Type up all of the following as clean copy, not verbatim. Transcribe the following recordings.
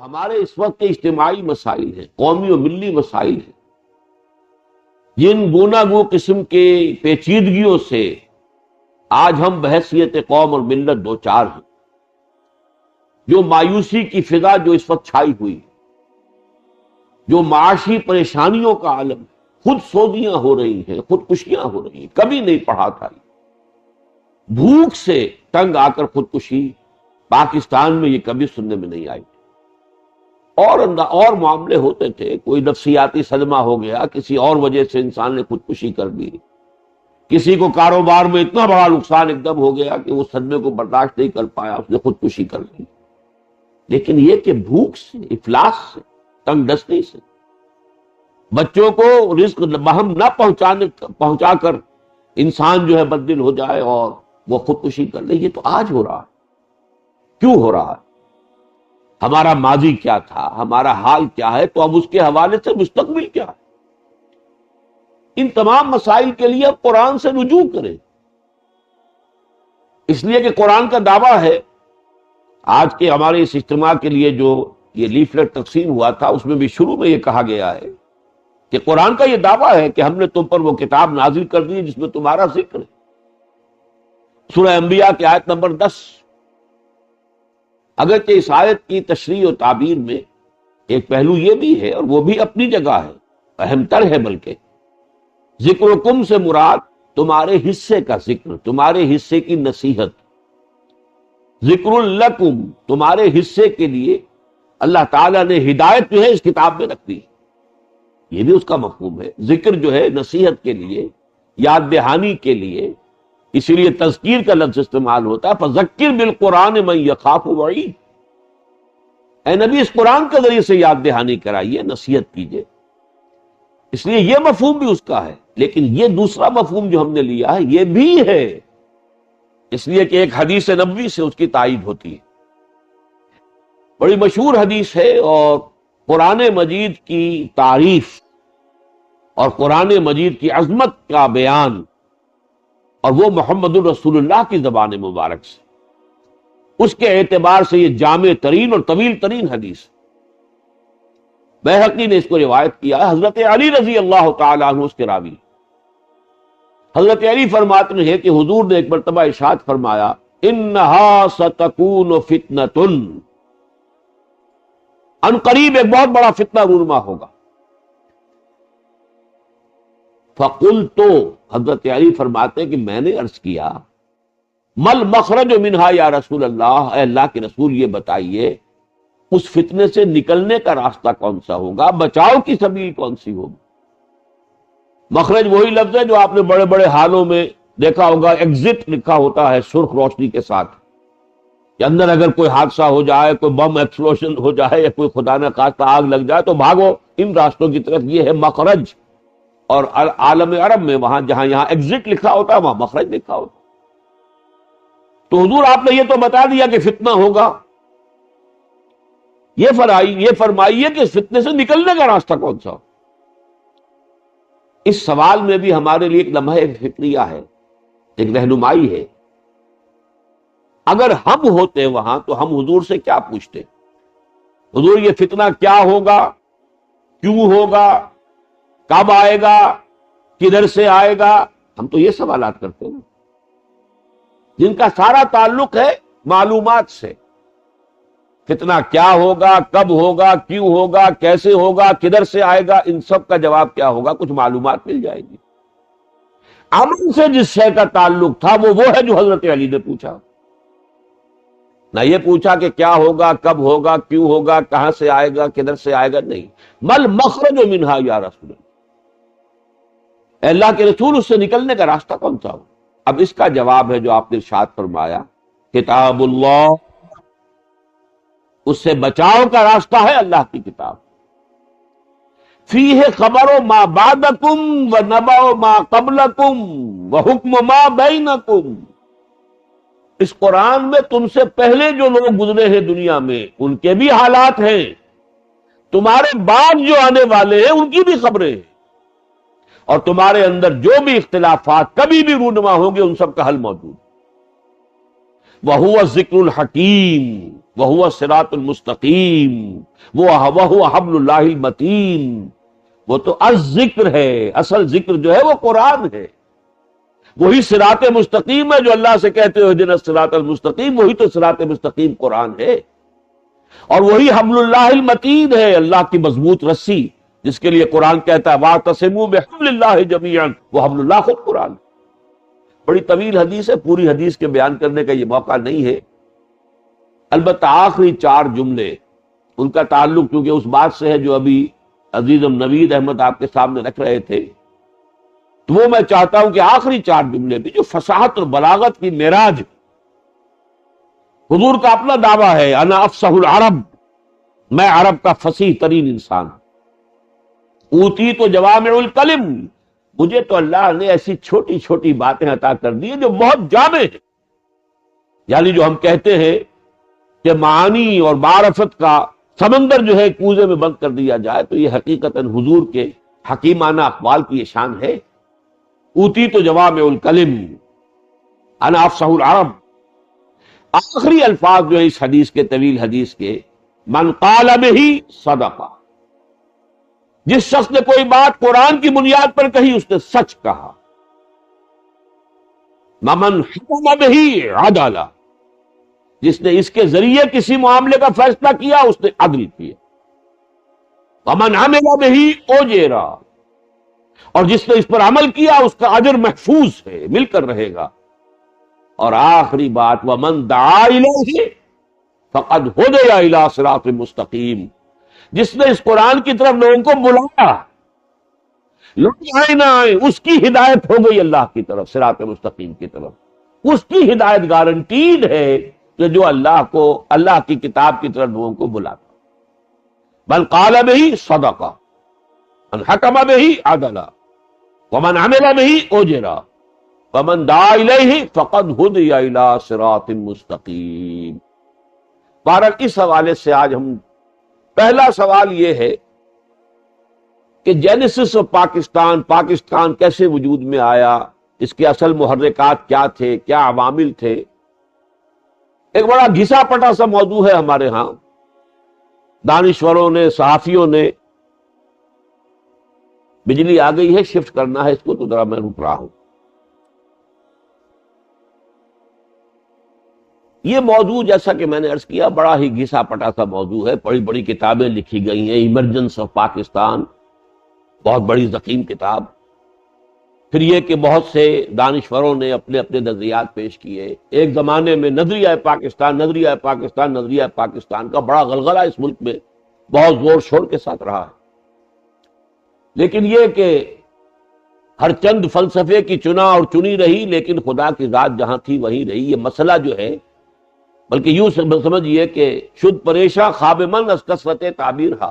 ہمارے اس وقت کے اجتماعی مسائل ہیں، قومی و ملی مسائل ہیں، جن گوناگو قسم کے پیچیدگیوں سے آج ہم بحیثیت قوم اور ملت دو چار ہیں، جو مایوسی کی فضا جو اس وقت چھائی ہوئی، جو معاشی پریشانیوں کا عالم، خود سودیاں ہو رہی ہیں، خودکشیاں ہو رہی ہیں، کبھی نہیں پڑھا تھا۔ بھوک سے تنگ آ کر خودکشی پاکستان میں یہ کبھی سننے میں نہیں آئی۔ اور معاملے ہوتے تھے، کوئی نفسیاتی صدمہ ہو گیا، کسی اور وجہ سے انسان نے خودکشی کر دی، کسی کو کاروبار میں اتنا بڑا نقصان ایک دم ہو گیا کہ وہ صدمے کو برداشت نہیں کر پایا، اس نے خودکشی کر لی۔ لیکن یہ کہ بھوک سے، افلاس سے، تنگ دستی سے، بچوں کو رزق بہم نہ پہنچا کر انسان جو ہے بددل ہو جائے اور وہ خودکشی کر لے، یہ تو آج ہو رہا ہے۔ کیوں ہو رہا ہے؟ ہمارا ماضی کیا تھا، ہمارا حال کیا ہے، تو اب اس کے حوالے سے مستقبل کیا ہے؟ ان تمام مسائل کے لیے اب قرآن سے رجوع کریں، اس لیے کہ قرآن کا دعویٰ ہے۔ آج کے ہمارے اس اجتماع کے لیے جو یہ لیفلیٹ تقسیم ہوا تھا، اس میں بھی شروع میں یہ کہا گیا ہے کہ قرآن کا یہ دعویٰ ہے کہ ہم نے تم پر وہ کتاب نازل کر دی جس میں تمہارا ذکر ہے۔ سورہ انبیاء کی آیت نمبر 10۔ اگرچہ اس آیت کی تشریح و تعبیر میں ایک پہلو یہ بھی ہے، اور وہ بھی اپنی جگہ ہے، اہم تر ہے، بلکہ ذکرکم سے مراد تمہارے حصے کا ذکر، تمہارے حصے کی نصیحت۔ ذکر لکم، تمہارے حصے کے لیے اللہ تعالیٰ نے ہدایت جو ہے اس کتاب میں رکھ دی، یہ بھی اس کا مفہوم ہے۔ ذکر جو ہے نصیحت کے لیے، یاد دہانی کے لیے، اسی لیے تذکیر کا لفظ استعمال ہوتا ہے، فذکر بالقرآن من یخاف وعید۔ اے نبی، اس قرآن کے ذریعے سے یاد دہانی کرائیے، نصیحت کیجیے۔ اس لیے یہ مفہوم بھی اس کا ہے، لیکن یہ دوسرا مفہوم جو ہم نے لیا ہے یہ بھی ہے، اس لیے کہ ایک حدیث نبوی سے اس کی تائید ہوتی ہے۔ بڑی مشہور حدیث ہے، اور قرآن مجید کی تعریف اور قرآن مجید کی عظمت کا بیان، اور وہ محمد الرسول اللہ کی زبان مبارک سے، اس کے اعتبار سے یہ جامع ترین اور طویل ترین حدیث۔ بیہقی نے اس کو روایت کیا ہے، حضرت علی رضی اللہ تعالیٰ عنہ اس کے راوی۔ حضرت علی فرماتے ہیں کہ حضور نے ایک مرتبہ ارشاد فرمایا، انہا ستکون فتنۃ، ان قریب ایک بہت بڑا فتنہ رونما ہوگا۔ فقلت، حضرت علی فرماتے ہیں کہ میں نے عرض کیا، مل مخرج منہا یا رسول اللہ، اے اللہ کے رسول یہ بتائیے اس فتنے سے نکلنے کا راستہ کون سا ہوگا، بچاؤ کی سبیل کون سی ہوگی؟ مخرج وہی لفظ ہے جو آپ نے بڑے بڑے حالوں میں دیکھا ہوگا، ایگزٹ لکھا ہوتا ہے سرخ روشنی کے ساتھ، کہ اندر اگر کوئی حادثہ ہو جائے، کوئی بم ایکسپلوژن ہو جائے، یا کوئی خدا نہ خواستہ آگ لگ جائے تو بھاگو ان راستوں کی طرف، یہ ہے مخرج۔ اور عالم عرب میں وہاں جہاں یہاں ایگزٹ لکھا ہوتا ہے وہاں مخرج لکھا ہوتا ہے۔ تو حضور آپ نے یہ تو بتا دیا کہ فتنہ ہوگا، یہ فرمائیے کہ اس فتنے سے نکلنے کا راستہ کون سا ہو؟ اس سوال میں بھی ہمارے لیے ایک لمحہ فکریہ ہے، ایک رہنمائی ہے۔ اگر ہم ہوتے وہاں تو ہم حضور سے کیا پوچھتے؟ حضور یہ فتنہ کیا ہوگا، کیوں ہوگا، کب آئے گا، کدھر سے آئے گا؟ ہم تو یہ سوالات کرتے ہیں جن کا سارا تعلق ہے معلومات سے۔ فتنہ کیا ہوگا، کب ہوگا، کیوں ہوگا، کیسے ہوگا، کدھر سے آئے گا، ان سب کا جواب کیا ہوگا؟ کچھ معلومات مل جائے گی۔ عمل سے جس شے کا تعلق تھا وہ ہے جو حضرت علی نے پوچھا، نہ یہ پوچھا کہ کیا ہوگا، کب ہوگا، کیوں ہوگا، کہاں سے آئے گا، کدھر سے آئے گا، نہیں۔ مل مخرج منہا یا رسول اللہ، اے اللہ کے رسول اس سے نکلنے کا راستہ کون سا ہو؟ اب اس کا جواب ہے جو آپ نے ارشاد فرمایا، کتاب اللہ، اس سے بچاؤ کا راستہ ہے اللہ کی کتاب۔ فیہ خبر ما بعدکم و نبأ ما قبلکم و حکم ما بینکم، اس قرآن میں تم سے پہلے جو لوگ گزرے ہیں دنیا میں ان کے بھی حالات ہیں، تمہارے بعد جو آنے والے ہیں ان کی بھی خبریں ہیں، اور تمہارے اندر جو بھی اختلافات کبھی بھی رونما ہوں گے ان سب کا حل موجود۔ وَهُوَ الذِّكْرُ الْحَكِيمُ، وہو الصراط المستقیم، وہو حبل اللہ المتین، وہ تو الذکر ہے، اصل ذکر جو ہے وہ قرآن ہے، وہی صراط مستقیم ہے جو اللہ سے کہتے ہو اہدنا الصراط المستقیم، وہی تو صراط مستقیم قرآن ہے، اور وہی حبل اللہ المتین ہے، اللہ کی مضبوط رسی، جس کے لیے قرآن کہتا ہے واعتصموا بحبل اللہ جمیعا، وہ حبل اللہ خود قرآن ہے۔ بڑی طویل حدیث ہے، پوری حدیث کے بیان کرنے کا یہ موقع نہیں ہے، البتہ آخری 4 جملے ان کا تعلق کیونکہ اس بات سے ہے جو ابھی عزیزم نوید احمد آپ کے سامنے رکھ رہے تھے، تو وہ میں چاہتا ہوں کہ آخری 4 جملے بھی جو فصاحت اور بلاغت کی معراج، حضور کا اپنا دعویٰ ہے انا افصح العرب، میں عرب کا فصیح ترین انسان ہوں، اوتی تو جوامع الکلم، مجھے تو اللہ نے ایسی چھوٹی چھوٹی باتیں عطا کر دی ہیں جو بہت جامع ہیں، یعنی جو ہم کہتے ہیں کہ معانی اور معرفت کا سمندر جو ہے کوزے میں بند کر دیا جائے، تو یہ حقیقتاً حضور کے حکیمانہ اقوال کی یہ شان ہے، اوتی تو جوامع الکلم انا افصح العرب۔ آخری الفاظ جو ہے اس حدیث کے، طویل حدیث کے، من قال بہ صدقہ، جس شخص نے کوئی بات قرآن کی بنیاد پر کہی اس نے سچ کہا، ممن حکم بہ عدل، جس نے اس کے ذریعے کسی معاملے کا فیصلہ کیا اس نے عدل کیا، ومن عمل بہ اجر، اور جس نے اس پر عمل کیا اس کا اجر محفوظ ہے، مل کر رہے گا، اور آخری بات ومن دعا الیہ فقد ہدی الی صراط مستقیم، جس نے اس قرآن کی طرف لوگوں کو بلایا، لوگ آئے نہ آئے اس کی ہدایت ہو گئی اللہ کی طرف، صراط مستقیم کی طرف، اس کی ہدایت گارنٹیڈ ہے کہ جو اللہ کی کتاب کی طرف لوگوں کو بلاتا، بل قال بہ صدقہ، من حکم بہ عدل، ومن عمل بہ اجر، ومن دعا الیہ فقد ہدی الی صراط مستقیم۔ بہرحال اس حوالے سے آج ہم پہلا سوال یہ ہے کہ جینیسس آف پاکستان، پاکستان کیسے وجود میں آیا، اس کے اصل محرکات کیا تھے، کیا عوامل تھے۔ ایک بڑا گھسا پٹا سا موضوع ہے ہمارے ہاں، دانشوروں نے، صحافیوں نے، بجلی آ گئی ہے شفٹ کرنا ہے اس کو تو ذرا میں رک رہا ہوں۔ یہ موضوع جیسا کہ میں نے عرض کیا بڑا ہی گھسا پٹا سا موضوع ہے، بڑی بڑی کتابیں لکھی گئی ہیں، ایمرجنس آف پاکستان بہت بڑی ضخیم کتاب، پھر یہ کہ بہت سے دانشوروں نے اپنے اپنے نظریات پیش کیے۔ ایک زمانے میں نظریہ پاکستان، نظریہ پاکستان، نظریہ پاکستان کا بڑا غلغلہ اس ملک میں بہت زور شور کے ساتھ رہا ہے، لیکن یہ کہ ہر چند فلسفے کی چنا اور چنی رہی، لیکن خدا کی ذات جہاں تھی وہیں رہی۔ یہ مسئلہ جو ہے بلکہ یوں سمجھئے کہ شد پریشاں خواب من از کثرت تعبیر ہا،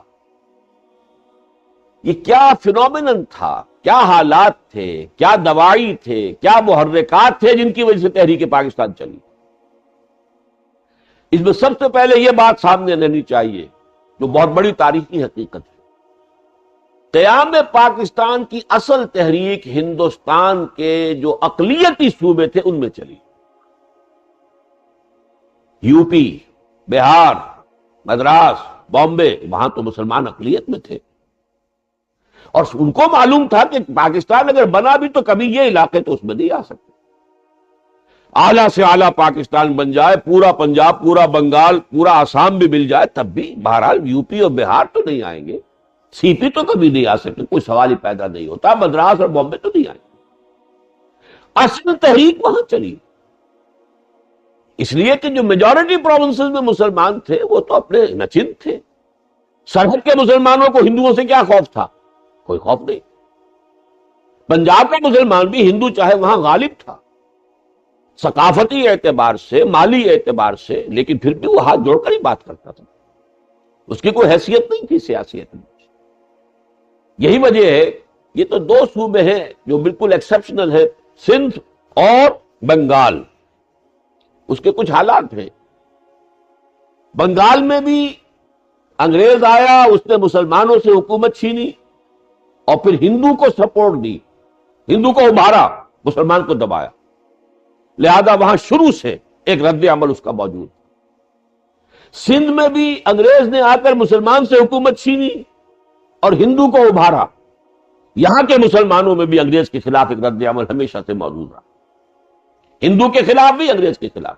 یہ کیا فینومینن تھا، کیا حالات تھے، کیا دوائی تھے، کیا محرکات تھے جن کی وجہ سے تحریک پاکستان چلی۔ اس میں سب سے پہلے یہ بات سامنے رہنی چاہیے جو بہت بڑی تاریخی حقیقت ہے، قیام پاکستان کی اصل تحریک ہندوستان کے جو اقلیتی صوبے تھے ان میں چلی، یو پی، بہار، مدراس، بامبے، وہاں تو مسلمان اقلیت میں تھے، اور ان کو معلوم تھا کہ پاکستان اگر بنا بھی تو کبھی یہ علاقے تو اس میں نہیں آ سکتے، اعلیٰ سے اعلیٰ پاکستان بن جائے، پورا پنجاب، پورا بنگال، پورا آسام بھی مل جائے تب بھی بہرحال یو پی اور بہار تو نہیں آئیں گے، سی پی تو کبھی نہیں آ سکتے، کوئی سوال ہی پیدا نہیں ہوتا، مدراس اور بامبے تو نہیں آئیں گے۔ اصل تحریک وہاں چلی، اس لیے کہ جو میجورٹی پروونسز میں مسلمان تھے وہ تو اپنے نچند تھے، سرحد کے مسلمانوں کو ہندوؤں سے کیا خوف تھا؟ کوئی خوف نہیں۔ پنجاب کا مسلمان بھی ہندو چاہے وہاں غالب تھا ثقافتی اعتبار سے، مالی اعتبار سے، لیکن پھر بھی وہ ہاتھ جوڑ کر ہی بات کرتا تھا، اس کی کوئی حیثیت نہیں تھی سیاسی اعتبار سے۔ یہی وجہ ہے، یہ تو 2 صوبے ہیں جو بالکل ایکسیپشنل ہے، سندھ اور بنگال، اس کے کچھ حالات ہیں۔ بنگال میں بھی انگریز آیا، اس نے مسلمانوں سے حکومت چھینی اور پھر ہندو کو سپورٹ دی، ہندو کو ابھارا، مسلمان کو دبایا، لہذا وہاں شروع سے ایک رد عمل اس کا موجود۔ سندھ میں بھی انگریز نے آ کر مسلمان سے حکومت چھینی اور ہندو کو ابھارا. یہاں کے مسلمانوں میں بھی انگریز کے خلاف ایک رد عمل ہمیشہ سے موجود رہا، ہندو کے خلاف بھی، انگریز کے خلاف.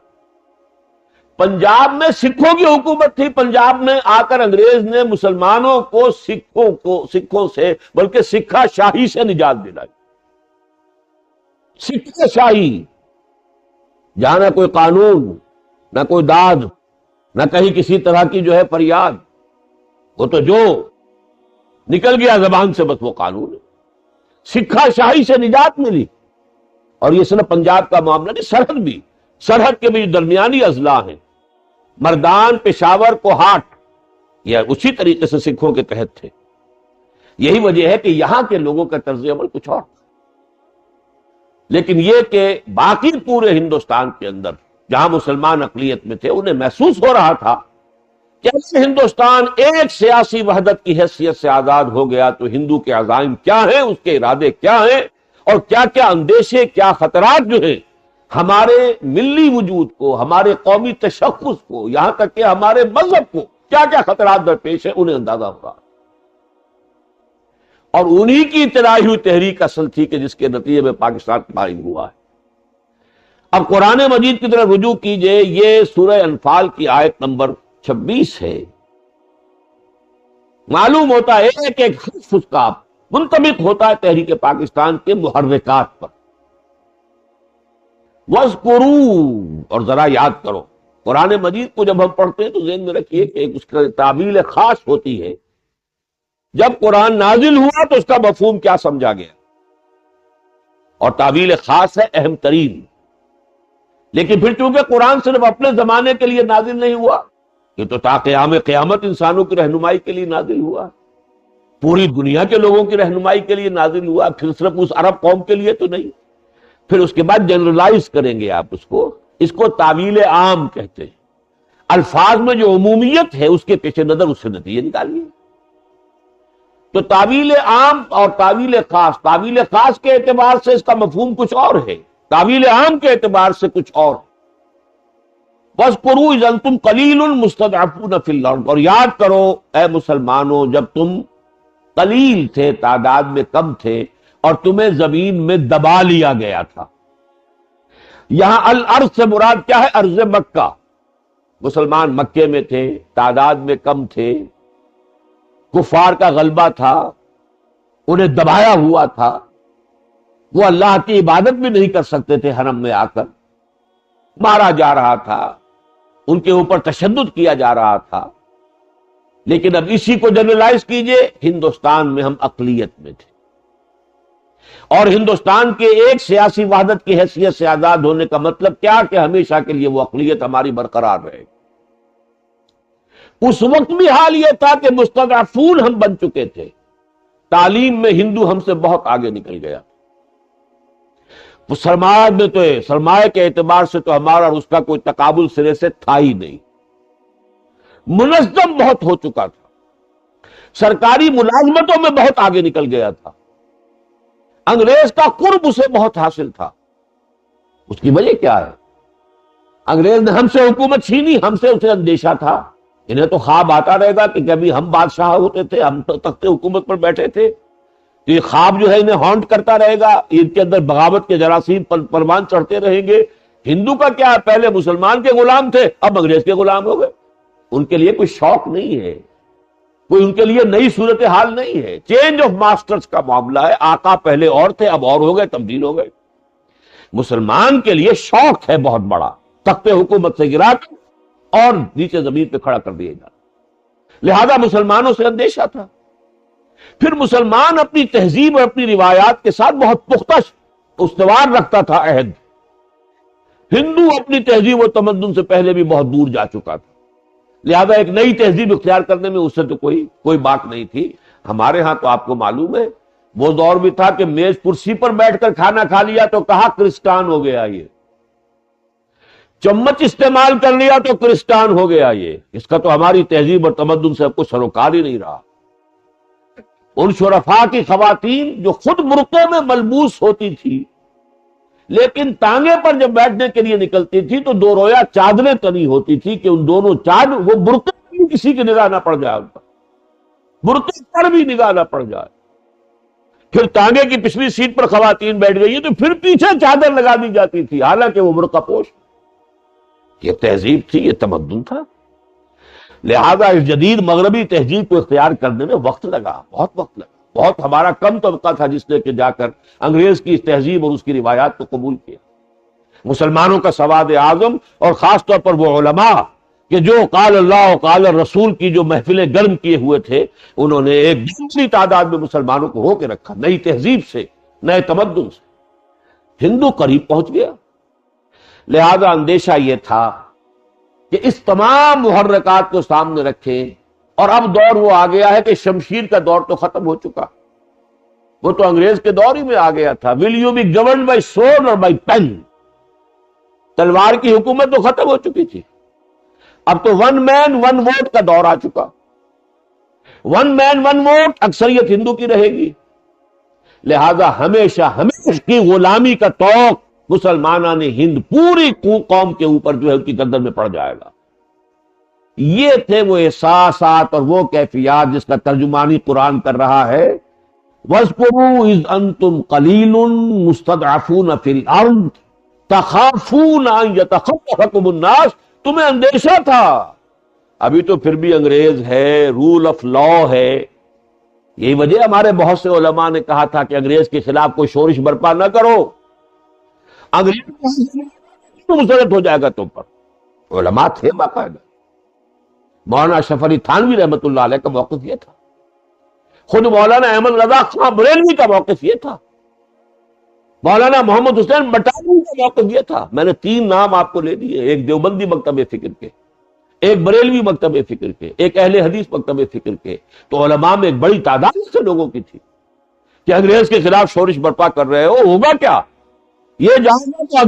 پنجاب میں سکھوں کی حکومت تھی، پنجاب میں آ کر انگریز نے مسلمانوں کو سکھوں سے بلکہ سکھا شاہی سے نجات دلائی. سکھا شاہی، جہاں نہ کوئی قانون، نہ کوئی داد، نہ کہیں کسی طرح کی جو ہے فریاد، وہ تو جو نکل گیا زبان سے بس وہ قانون ہے. سکھا شاہی سے نجات ملی. اور یہ صرف پنجاب کا معاملہ نہیں، سرحد بھی، سرحد کے بھی درمیانی اضلاع ہیں، مردان، پشاور، کوہاٹ، یہ اسی طریقے سے سکھوں کے تحت تھے. یہی وجہ ہے کہ یہاں کے لوگوں کا طرز عمل کچھ اور تھا. لیکن یہ کہ باقی پورے ہندوستان کے اندر جہاں مسلمان اقلیت میں تھے انہیں محسوس ہو رہا تھا کہ اگر ہندوستان ایک سیاسی وحدت کی حیثیت سے آزاد ہو گیا تو ہندو کے عزائم کیا ہیں، اس کے ارادے کیا ہیں، اور کیا کیا اندیشے، کیا خطرات جو ہیں ہمارے ملی وجود کو، ہمارے قومی تشخص کو، یہاں تک کہ ہمارے مذہب کو کیا کیا خطرات درپیش ہیں، انہیں اندازہ ہو رہا. اور انہی کی ابتدائی ہوئی تحریک اصل تھی کہ جس کے نتیجے میں پاکستان قائم ہوا ہے. اب قرآن مجید کی طرف رجوع کیجئے، یہ سورہ انفال کی آیت نمبر 26 ہے. معلوم ہوتا ہے ایک ایک حرف اس کا منطبق ہوتا ہے تحریک پاکستان کے محرکات پر. وَاذْكُرُوا، اور ذرا یاد کرو. قرآن مجید کو جب ہم پڑھتے ہیں تو ذہن میں رکھیے کہ اس کا تعبیل خاص ہوتی ہے. جب قرآن نازل ہوا تو اس کا مفہوم کیا سمجھا گیا، اور تعبیل خاص ہے اہم ترین. لیکن پھر چونکہ قرآن صرف اپنے زمانے کے لیے نازل نہیں ہوا، یہ تو تا قیام قیامت انسانوں کی رہنمائی کے لیے نازل ہوا، پوری دنیا کے لوگوں کی رہنمائی کے لیے نازل ہوا، پھر صرف اس عرب قوم کے لیے تو نہیں. پھر اس کے بعد جنرلائز کریں گے آپ اس کو تعویل عام کہتے ہیں. الفاظ میں جو عمومیت ہے اس کے پیش نظر اس سے نتیجے نکالیے. تو تعویل عام اور تعویل خاص، تعویل خاص کے اعتبار سے اس کا مفہوم کچھ اور ہے، تعویل عام کے اعتبار سے کچھ اور. وَاذْكُرُوا إِذْ أَنْتُمْ قَلِيلٌ مُسْتَضْعَفُونَ فِي الْأَرْضِ، اور یاد کرو اے مسلمانوں جب تم قلیل تھے، تعداد میں کم تھے، اور تمہیں زمین میں دبا لیا گیا تھا. یہاں الارض سے مراد کیا ہے؟ ارض مکہ. مسلمان مکے میں تھے، تعداد میں کم تھے، کفار کا غلبہ تھا، انہیں دبایا ہوا تھا، وہ اللہ کی عبادت بھی نہیں کر سکتے تھے، حرم میں آ کر مارا جا رہا تھا، ان کے اوپر تشدد کیا جا رہا تھا. لیکن اب اسی کو جنرلائز کیجئے، ہندوستان میں ہم اقلیت میں تھے، اور ہندوستان کے ایک سیاسی وحدت کی حیثیت سے آزاد ہونے کا مطلب کیا کہ ہمیشہ کے لیے وہ اقلیت ہماری برقرار رہے. اس وقت بھی حال یہ تھا کہ مستضعفون ہم بن چکے تھے، تعلیم میں ہندو ہم سے بہت آگے نکل گیا. وہ سرمایہ کے اعتبار سے تو ہمارا اور اس کا کوئی تقابل سرے سے تھا ہی نہیں. منظم بہت ہو چکا تھا، سرکاری ملازمتوں میں بہت آگے نکل گیا تھا، انگریز کا قرب اسے بہت حاصل تھا. اس کی وجہ کیا ہے؟ انگریز نے ہم سے حکومت چھینی، ہم سے اسے اندیشہ تھا. انہیں تو خواب آتا رہے گا کہ کبھی ہم بادشاہ ہوتے تھے، ہم تو تخت حکومت پر بیٹھے تھے، تو یہ خواب جو ہے انہیں ہانٹ کرتا رہے گا، ان کے اندر بغاوت کے جراثیم پروان چڑھتے رہیں گے. ہندو کا کیا ہے؟ پہلے مسلمان کے غلام تھے، اب انگریز کے غلام ہو گئے. ان کے لیے کوئی شوق نہیں ہے، کوئی ان کے لیے نئی صورتحال نہیں ہے. چینج آف ماسٹرز کا معاملہ ہے، آقا پہلے اور تھے، اب اور ہو گئے، تبدیل ہو گئے. مسلمان کے لیے شوق ہے بہت بڑا، تخت حکومت سے گرا کر اور نیچے زمین پہ کھڑا کر دیا جاتا. لہذا مسلمانوں سے اندیشہ تھا. پھر مسلمان اپنی تہذیب اور اپنی روایات کے ساتھ بہت پختہ استوار رکھتا تھا عہد. ہندو اپنی تہذیب و تمدن سے پہلے بھی بہت دور جا چکا تھا، لہذا ایک نئی تہذیب اختیار کرنے میں اس سے تو کوئی بات نہیں تھی. ہمارے ہاں تو آپ کو معلوم ہے وہ دور بھی تھا کہ میز کرسی پر بیٹھ کر کھانا کھا لیا تو کہا کرسٹان ہو گیا، یہ چمچ استعمال کر لیا تو کرسٹان ہو گیا. یہ اس کا تو ہماری تہذیب اور تمدن سے کچھ سروکار ہی نہیں رہا. ان شرفاء کی خواتین جو خود برقعے میں ملبوس ہوتی تھی، لیکن ٹانگے پر جب بیٹھنے کے لیے نکلتی تھی تو دو رویا چادریں تنی ہوتی تھی کہ ان دونوں وہ برقع بھی کسی کی نگاہ نہ پڑ جائے، ان پر برقع پر بھی نگاہ نہ پڑ جائے۔ پھر ٹانگے کی پچھلی سیٹ پر خواتین بیٹھ گئی تو پھر پیچھے چادر لگا دی جاتی تھی، حالانکہ وہ برقع پوش۔ یہ تہذیب تھی، یہ تمدن تھا۔ لہذا اس جدید مغربی تہذیب کو اختیار کرنے میں وقت لگا، بہت وقت لگا۔ بہت ہمارا کم طبقہ تھا جس نے کہ جا کر انگریز کی اس تہذیب اور اس کی روایات کو قبول کیا۔ مسلمانوں کا سواد اعظم اور خاص طور پر وہ علماء کہ جو قال اللہ و قال الرسول کی جو محفلیں گرم کیے ہوئے تھے، انہوں نے ایک بڑی تعداد میں مسلمانوں کو رو کے رکھا، نئی تہذیب سے، نئے تمدن سے۔ ہندو قریب پہنچ گیا۔ لہذا اندیشہ یہ تھا کہ اس تمام محرکات کو سامنے رکھیں، اور اب دور وہ آ گیا ہے کہ شمشیر کا دور تو ختم ہو چکا، وہ تو انگریز کے دور ہی میں آ گیا تھا۔ Will you be governed by sword اور بائی پین، تلوار کی حکومت تو ختم ہو چکی تھی۔ اب تو ون مین ون ووٹ کا دور آ چکا۔ ون مین ون ووٹ، اکثریت ہندو کی رہے گی، لہذا ہمیشہ کی غلامی کا توق مسلمانان ہند پوری قوم کے اوپر جو ہے ان کی گردن میں پڑ جائے گا۔ یہ تھے وہ احساسات اور وہ کیفیات جس کا ترجمانی قرآن کر رہا ہے۔ وَاذْكُرُوا إِذْ أَنْتُمْ قَلِيلٌ مُسْتَضْعَفُونَ فِي الْأَرْضِ تَخَافُونَ أَنْ يَتَخَطَّفَكُمُ النَّاسُ، تمہیں اندیشہ تھا۔ ابھی تو پھر بھی انگریز ہے، رول آف لا ہے۔ یہی وجہ ہمارے بہت سے علماء نے کہا تھا کہ انگریز کے خلاف کوئی شورش برپا نہ کرو، انگریز مسلط ہو جائے گا تم پر۔ علماء تھے باقاعدہ۔ مولانا اشرف علی تھانوی رحمۃ اللہ علیہ کا موقف یہ تھا، خود مولانا احمد رضا خان بریلوی کا موقف یہ تھا، مولانا محمد حسین بٹالوی کا موقف یہ تھا۔ میں نے 3 نام آپ کو لے دیے، ایک دیوبندی مکتب فکر کے، ایک بریلوی مکتب فکر کے، ایک اہل حدیث مکتب فکر کے۔ تو علماء میں ایک بڑی تعداد سے لوگوں کی تھی کہ انگریز کے خلاف شورش برپا کر رہے ہو، ہوگا کیا؟ یہ جاننا تو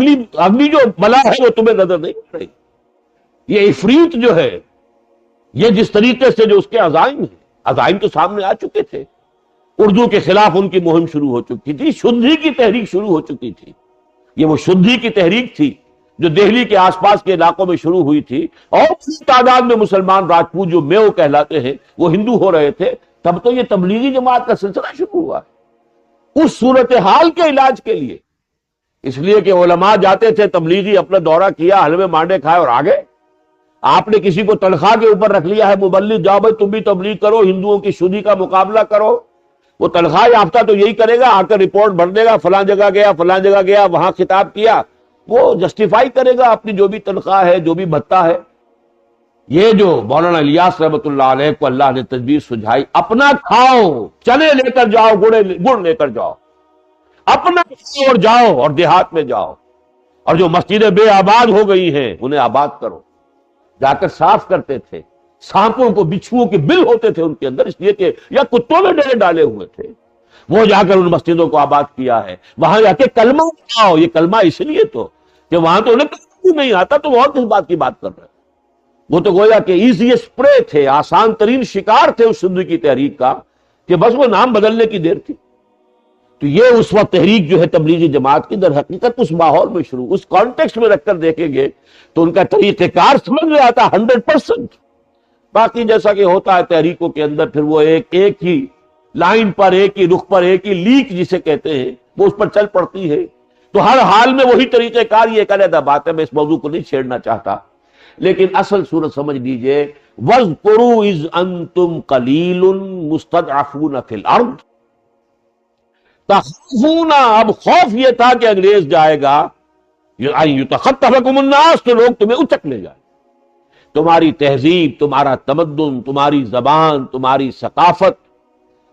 اگلی جو بلا ہے وہ تمہیں نظر نہیں آ رہی۔ یہ عفریت جو ہے، یہ جس طریقے سے جو اس کے عزائم ہیں، عزائم تو سامنے آ چکے تھے۔ اردو کے خلاف ان کی مہم شروع ہو چکی تھی، شدھی کی تحریک شروع ہو چکی تھی۔ یہ وہ شدھی کی تحریک تھی جو دہلی کے آس پاس کے علاقوں میں شروع ہوئی تھی، اور اس تعداد میں مسلمان راجپوت جو میو کہلاتے ہیں وہ ہندو ہو رہے تھے۔ تب تو یہ تبلیغی جماعت کا سلسلہ شروع ہوا ہے اس صورتحال کے علاج کے لیے، اس لیے کہ علماء جاتے تھے تبلیغی، اپنا دورہ کیا، حلوے مانڈے کھائے اور آگے۔ آپ نے کسی کو تنخواہ کے اوپر رکھ لیا ہے، مبلغ جاؤ بھائی تم بھی تبلیغ کرو، ہندوؤں کی شدھی کا مقابلہ کرو۔ وہ تنخواہ یافتہ تو یہی کرے گا، آ کر رپورٹ بھر دے گا، فلاں جگہ گیا، فلاں جگہ گیا، وہاں خطاب کیا، وہ جسٹیفائی کرے گا اپنی جو بھی تنخواہ ہے، جو بھی بھتہ ہے۔ یہ جو مولانا الیاس رحمۃ اللہ علیہ کو اللہ نے تدبیر سجھائی، اپنا کھاؤ، چنے لے کر جاؤ، گڑ لے کر جاؤ، اپنا کھاؤ اور جاؤ، اور دیہات میں جاؤ، اور جو مسجدیں بے آباد ہو گئی ہیں انہیں آباد کرو۔ جا کر صاف کرتے تھے، سانپوں کو، بچھوؤں کے بل ہوتے تھے ان کے اندر، اس لیے کہ یا کتوں نے ڈیرے ڈالے ہوئے تھے، وہ جا کر ان مسجدوں کو آباد کیا ہے۔ وہاں جا کے کلمہ پڑھاؤ، یہ کلمہ اس لیے تو کہ وہاں تو انہیں کلمہ بھی نہیں آتا، تو وہ اور کس بات کی بات کر رہے ہیں؟ وہ تو گویا کہ ایزیسٹ پرے تھے، آسان ترین شکار تھے اس شدھی کی تحریک کا، کہ بس وہ نام بدلنے کی دیر تھی۔ تو یہ اس وقت تحریک جو ہے تبلیغی جماعت کی در حقیقت اس ماحول میں شروع، اس کانٹیکسٹ میں رکھ کر دیکھیں گے تو ان کا طریقہ کار سمجھ میں آتا 100%۔ باقی جیسا کہ ہوتا ہے تحریکوں کے اندر، پھر وہ ایک ہی لائن پر، ایک ہی رخ پر، ایک ہی لیک جسے کہتے ہیں، وہ اس پر چل پڑتی ہے۔ تو ہر حال میں وہی طریقہ کار، یہ ایک علیحدہ بات ہے، میں اس موضوع کو نہیں چھیڑنا چاہتا، لیکن اصل صورت سمجھ لیجئے۔ وَاذْكُرُوا إِذْ أَنْتُمْ قَلِيلٌ مُسْتَضْعَفُونَ فِي الْأَرْضِ تَخَافُونَ، اب خوف یہ تھا کہ انگریز جائے گا، يُتَخَطَّفَكُمُ النَّاسُ، تو لوگ تمہیں اچک لے جائیں، تمہاری تہذیب، تمہارا تمدن، تمہاری زبان، تمہاری ثقافت،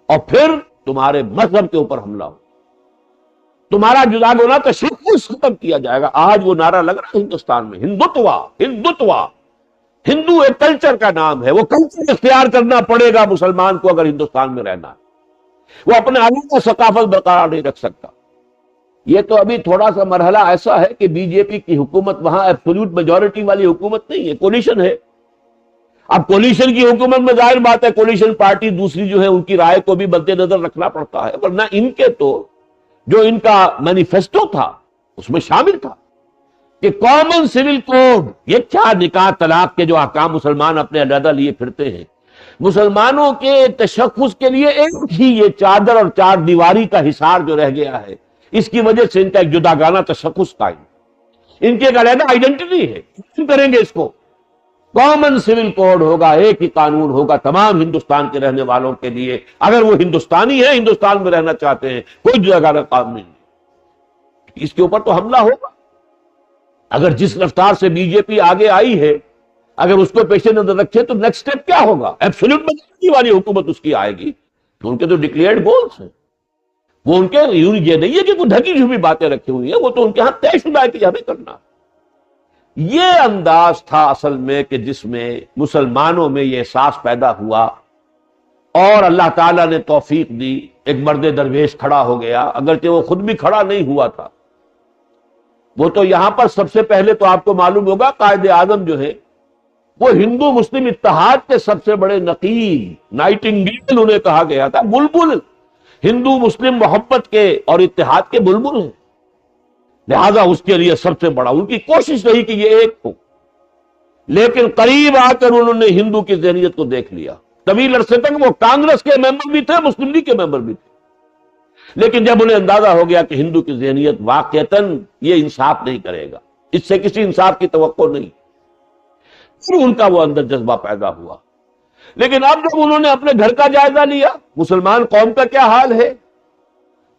اور پھر تمہارے مذہب کے اوپر حملہ ہو، تمہارا جدا گونا تشخص ختم کیا جائے گا۔ آج وہ نعرہ لگ رہا ہے ہندوستان میں، ہندوتوا، ہندوتوا، ہندو ایک کلچر کا نام ہے، وہ کلچر اختیار کرنا پڑے گا مسلمان کو اگر ہندوستان میں رہنا ہے۔ وہ اپنے علاقہ ثقافت برقرار نہیں رکھ سکتا۔ یہ تو ابھی تھوڑا سا مرحلہ ایسا ہے کہ بی جے پی کی حکومت وہاں ایبسولوٹ میجورٹی والی حکومت نہیں ہے، کولیشن ہے۔ اب کولیشن کی حکومت میں ظاہر بات ہے کولیشن پارٹی دوسری جو ہے ان کی رائے کو بھی مد نظر رکھنا پڑتا ہے، ورنہ ان کے تو جو ان کا مینیفیسٹو تھا اس میں شامل تھا کہ کامن سول کوڈ، یہ کیا نکاح طلاق کے جو احکام مسلمان اپنے علیحدہ لیے پھرتے ہیں، مسلمانوں کے تشخص کے لیے ایک ہی یہ چادر اور چار دیواری کا حصار جو رہ گیا ہے، اس کی وجہ سے ان کا ایک جداگانہ تشخص قائم، ان کی ایک علیحدہ آئیڈینٹی ہے. کیوں کریں گے اس کو؟ کامن سول کوڈ ہوگا، ایک ہی قانون ہوگا تمام ہندوستان کے رہنے والوں کے لیے. اگر وہ ہندوستانی ہیں، ہندوستان میں رہنا چاہتے ہیں، کوئی جداگانہ قانون نہیں. اس کے اوپر تو حملہ ہوگا. اگر جس رفتار سے بی جے پی آگے آئی ہے، اگر اس کو پیش نظر رکھے تو نیکسٹ اسٹیپ کیا ہوگا؟ ایبسولوٹ میجورٹی والی حکومت اس کی آئے گی. تو ان کے تو ڈکلیئرڈ گولز ہیں، وہ ان کے یہ نہیں ہے کہ کوئی ڈھکی چھپی باتیں رکھی ہوئی ہیں، وہ تو ان کے ہاں طے شدہ ہے کہ ہمیں کرنا. یہ انداز تھا اصل میں کہ جس میں مسلمانوں میں یہ احساس پیدا ہوا، اور اللہ تعالیٰ نے توفیق دی. ایک مرد درویش کھڑا ہو گیا، اگرچہ وہ خود بھی کھڑا نہیں ہوا تھا. وہ تو یہاں پر سب سے پہلے تو آپ کو معلوم ہوگا قائد اعظم جو ہے وہ ہندو مسلم اتحاد کے سب سے بڑے نقیب، نائٹنگیل انہیں کہا گیا تھا، بلبل، ہندو مسلم محبت کے اور اتحاد کے بلبل ہیں. لہذا اس کے لیے سب سے بڑا ان کی کوشش رہی کہ یہ ایک ہو. لیکن قریب آ کر انہوں نے ہندو کی ذہنیت کو دیکھ لیا. طویل عرصے تک وہ کانگریس کے ممبر بھی تھے، مسلم لیگ کے ممبر بھی تھے، لیکن جب انہیں اندازہ ہو گیا کہ ہندو کی ذہنیت واقعتاً یہ انصاف نہیں کرے گا، اس سے کسی انصاف کی توقع نہیں، پھر ان کا وہ اندر جذبہ پیدا ہوا. لیکن اب جب انہوں نے اپنے گھر کا جائزہ لیا، مسلمان قوم کا کیا حال ہے،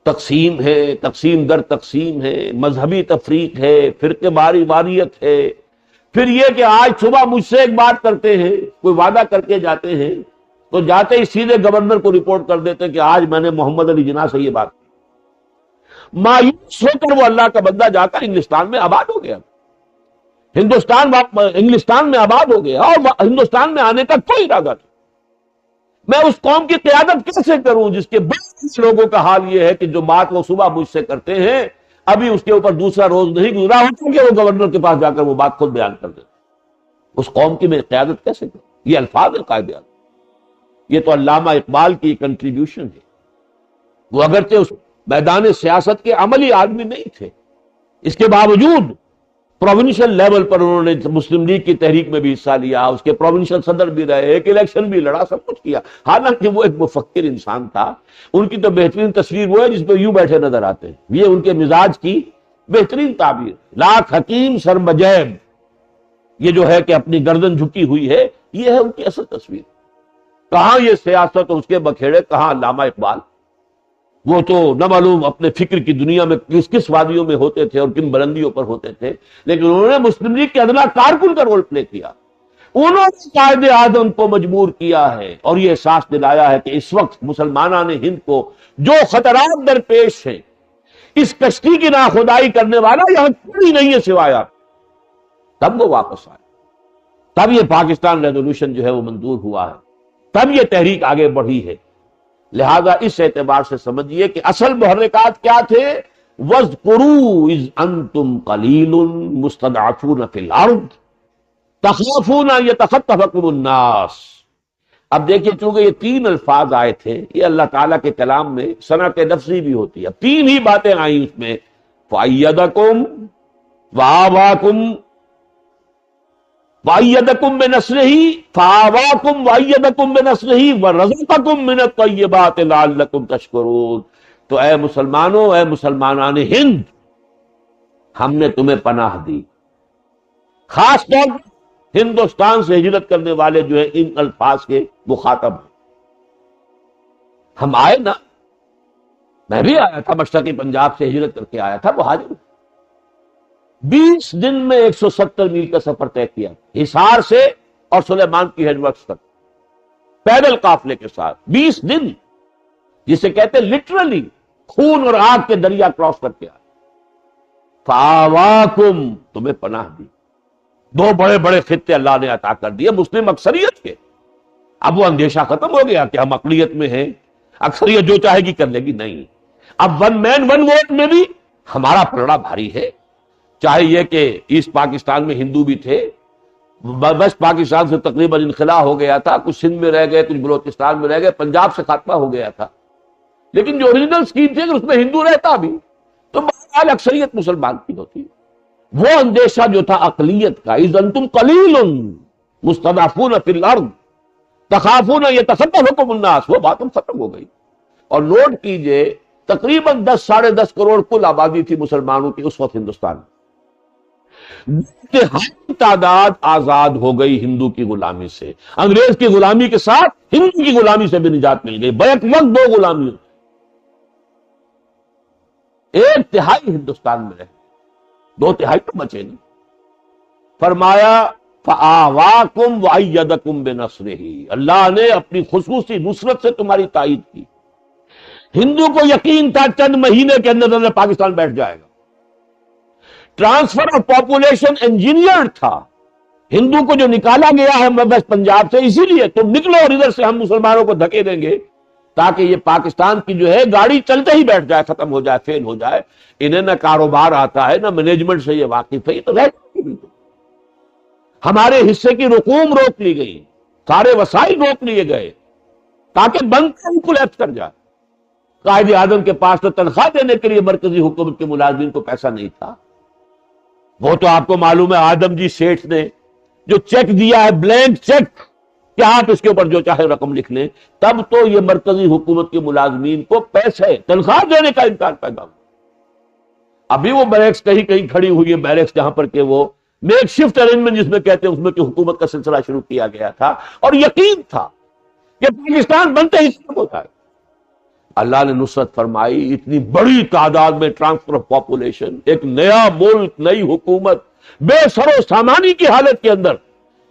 تقسیم ہے، تقسیم در تقسیم ہے، مذہبی تفریق ہے، فرقے واریت ہے. پھر یہ کہ آج صبح مجھ سے ایک بات کرتے ہیں، کوئی وعدہ کر کے جاتے ہیں، تو جاتے ہی سیدھے گورنر کو رپورٹ کر دیتے کہ آج میں نے محمد علی جناح سے یہ بات کی. مایوس ہو کر وہ اللہ کا بندہ جا کر انگلستان میں آباد ہو گیا، انگلستان میں آباد ہو گیا، اور ہندوستان میں آنے کا کوئی ارادہ نہیں. میں اس قوم کی قیادت کیسے کروں جس کے بڑے لوگوں کا حال یہ ہے کہ جو بات وہ صبح مجھ سے کرتے ہیں، ابھی اس کے اوپر دوسرا روز نہیں گزرا ہوتا کہ وہ گورنر کے پاس جا کر وہ بات خود بیان کر دیتے. اس قوم کی میں قیادت کیسے کروں؟ یہ الفاظ ہے قائد اعظم. یہ تو علامہ اقبال کی کنٹریبیوشن ہے. وہ اگرچہ اس میدان سیاست کے عملی آدمی نہیں تھے، اس کے باوجود پروونشل لیول پر انہوں نے مسلم لیگ کی تحریک میں بھی حصہ لیا، اس کے پروونشل صدر بھی رہے، ایک الیکشن بھی لڑا، سب کچھ کیا. حالانکہ وہ ایک مفکر انسان تھا. ان کی تو بہترین تصویر وہ ہے جس پہ یوں بیٹھے نظر آتے ہیں. یہ ان کے مزاج کی بہترین تعبیر. لاکھ حکیم سر بجیب، یہ جو ہے کہ اپنی گردن جھکی ہوئی ہے، یہ ہے ان کی اصل تصویر. کہاں یہ سیاست اور اس کے بکھیڑے، کہاں علامہ اقبال. وہ تو نہ معلوم اپنے فکر کی دنیا میں کس کس وادیوں میں ہوتے تھے اور کن بلندیوں پر ہوتے تھے، لیکن انہوں نے مسلم لیگ کے ادنا کارکن کا رول پلے کیا. انہوں نے قائد اعظم کو مجبور کیا ہے اور یہ احساس دلایا ہے کہ اس وقت مسلمانان ہند کو جو خطرات درپیش ہیں، اس کشتی کی ناخدائی کرنے والا یہاں کوئی نہیں ہے سوائے آپ. تب وہ واپس آئے، تب یہ پاکستان ریزولوشن جو ہے وہ منظور ہوا ہے، تب یہ تحریک آگے بڑھی ہے. لہذا اس اعتبار سے سمجھیے کہ اصل محرکات کیا تھے. وَاذْكُرُوا إِذْ أَنْتُمْ قَلِيلٌ مُسْتَضْعَفُونَ فِي الْأَرْضِ تَخَافُونَ أَن يَتَخَطَّفَكُمُ النَّاسُ. اب دیکھیے چونکہ یہ تین الفاظ آئے تھے، یہ اللہ تعالیٰ کے کلام میں صنعت لفظی بھی ہوتی ہے. اب تین ہی باتیں آئیں اس میں، فَأَيَّدَكُمْ وَآوَاكُمْ وَأَيَّدَكُمْ بِنَصْرِهِ فَآوَاكُمْ وَأَيَّدَكُمْ بِنَصْرِهِ وَرَزَقَكُمْ مِنَ الطَّيِّبَاتِ لَعَلَّكُمْ تَشْكُرُونَ. تو اے مسلمانوں، اے مسلمانان ہند، ہم نے تمہیں پناہ دی. خاص طور پر ہندوستان سے ہجرت کرنے والے جو ہیں ان الفاظ کے مخاطب ہیں. ہم آئے نا، میں بھی آیا تھا، مشرقی پنجاب سے ہجرت کر کے آیا تھا، مہاجر. 20 دن میں 170 میل کا سفر طے کیا، حصار سے اور سلیمان کی ہیڈ ورکس تک، پیدل قافلے کے ساتھ. 20 دن، جسے کہتے ہیں لٹرلی خون اور آگ کے دریا کراس کر کے آئے. فَآوَاكُمْ، تمہیں پناہ دی. 2 بڑے بڑے خطے اللہ نے عطا کر دیے مسلم اکثریت کے. اب وہ اندیشہ ختم ہو گیا کہ ہم اقلیت میں ہیں، اکثریت جو چاہے گی کر لے گی. نہیں، اب ون مین ون ووٹ میں بھی ہمارا پلڑا بھاری ہے. چاہے یہ کہ ایسٹ پاکستان میں ہندو بھی تھے، ویسٹ پاکستان سے تقریباً انخلا ہو گیا تھا، کچھ سندھ میں رہ گئے، کچھ بلوچستان میں رہ گئے، پنجاب سے خاتمہ ہو گیا تھا. لیکن جو اوریجنل اسکیم تھی کہ اس میں ہندو رہتا بھی، تو بہرحال اکثریت مسلمان کی ہوتی. وہ اندیشہ جو تھا اقلیت کا، اذ انتم قلیل مستضعفون فی الارض تخافون یتخطفکم الناس، وہ بات ختم ہو گئی. اور نوٹ کیجئے تقریباً 10 ساڑھے 10 کروڑ کل آبادی تھی مسلمانوں کی اس وقت ہندوستان میں. انتہائی تعداد آزاد ہو گئی ہندو کی غلامی سے. انگریز کی غلامی کے ساتھ ہندو کی غلامی سے بھی نجات مل گئی. بیک وقت 2 غلامیوں، 1/3 ہندوستان میں رہے، 2/3 تو بچے نہیں. فرمایا فآواکم وأیدکم بنصرہ، اللہ نے اپنی خصوصی نصرت سے تمہاری تائید کی. ہندو کو یقین تھا چند مہینے کے اندر اندر پاکستان بیٹھ جائے گا. ٹرانسفر آف پاپولیشن انجینئر تھا. ہندو کو جو نکالا گیا ہے ویسٹ پنجاب سے، اسی لیے تم نکلو اور ادھر سے ہم مسلمانوں کو دھکے دیں گے تاکہ یہ پاکستان کی جو ہے گاڑی چلتے ہی بیٹھ جائے، ختم ہو جائے، فیل ہو جائے. انہیں نہ کاروبار آتا ہے، نہ مینجمنٹ سے یہ واقف ہے، یہ تو ہمارے حصے کی رقوم روک لی گئی، سارے وسائل روک لیے گئے تاکہ بند کولیپس کر جائے. قائد اعظم کے پاس تو تنخواہ دینے کے لیے مرکزی حکومت کے ملازمین کو پیسہ نہیں تھا. وہ تو آپ کو معلوم ہے آدم جی سیٹھ نے جو چیک دیا ہے، بلینک چیک، کہ آپ اس کے اوپر جو چاہے رقم لکھ لیں، تب تو یہ مرکزی حکومت کے ملازمین کو پیسے تنخواہ دینے کا امکان پیدا ہوا. ابھی وہ بیرکس کہیں کہیں کھڑی ہوئی ہے، بیرکس جہاں پر کہ وہ میک شفٹ ارینجمنٹ جس میں کہتے ہیں، اس میں کہ حکومت کا سلسلہ شروع کیا گیا تھا اور یقین تھا کہ پاکستان بنتے ہی ختم ہوتا ہے. اللہ نے نصرت فرمائی. اتنی بڑی تعداد میں ٹرانسفر آف پاپولیشن، ایک نیا ملک، نئی حکومت، بے سر و سامانی کی حالت کے اندر.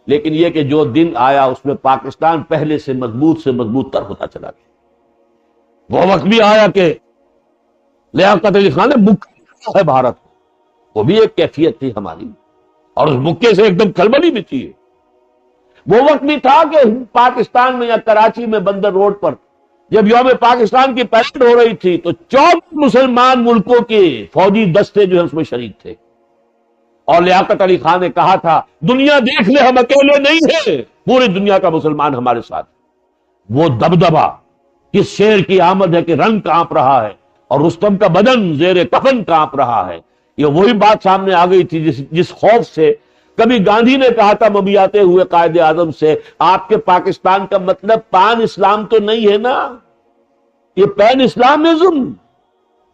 لیکن یہ کہ جو دن آیا اس میں پاکستان پہلے سے مضبوط تر ہوتا چلا گیا. وہ وقت بھی آیا کہ لیاقت علی خان نے مکہ ہے بھارت کو، وہ بھی ایک کیفیت تھی ہماری، اور اس مکے سے ایک دم کھلبلی بھی تھی. وہ وقت بھی تھا کہ پاکستان میں یا کراچی میں بندر روڈ پر جب یوم پاکستان کی پیریڈ ہو رہی تھی تو 14 مسلمان ملکوں کے فوجی دستے جو ہے اس میں شریک تھے. اور لیاقت علی خان نے کہا تھا دنیا دیکھ لے ہم اکیلے نہیں ہیں، پوری دنیا کا مسلمان ہمارے ساتھ. وہ دبدبا کس شیر کی آمد ہے کہ رنگ کانپ رہا ہے اور رستم کا بدن زیر کفن کانپ رہا ہے. یہ وہی بات سامنے آ گئی تھی جس خوف سے کبھی گاندھی نے کہا تھا مبیاتے ہوئے قائد اعظم سے، آپ کے پاکستان کا مطلب پان اسلام تو نہیں ہے نا، یہ پین اسلامزم.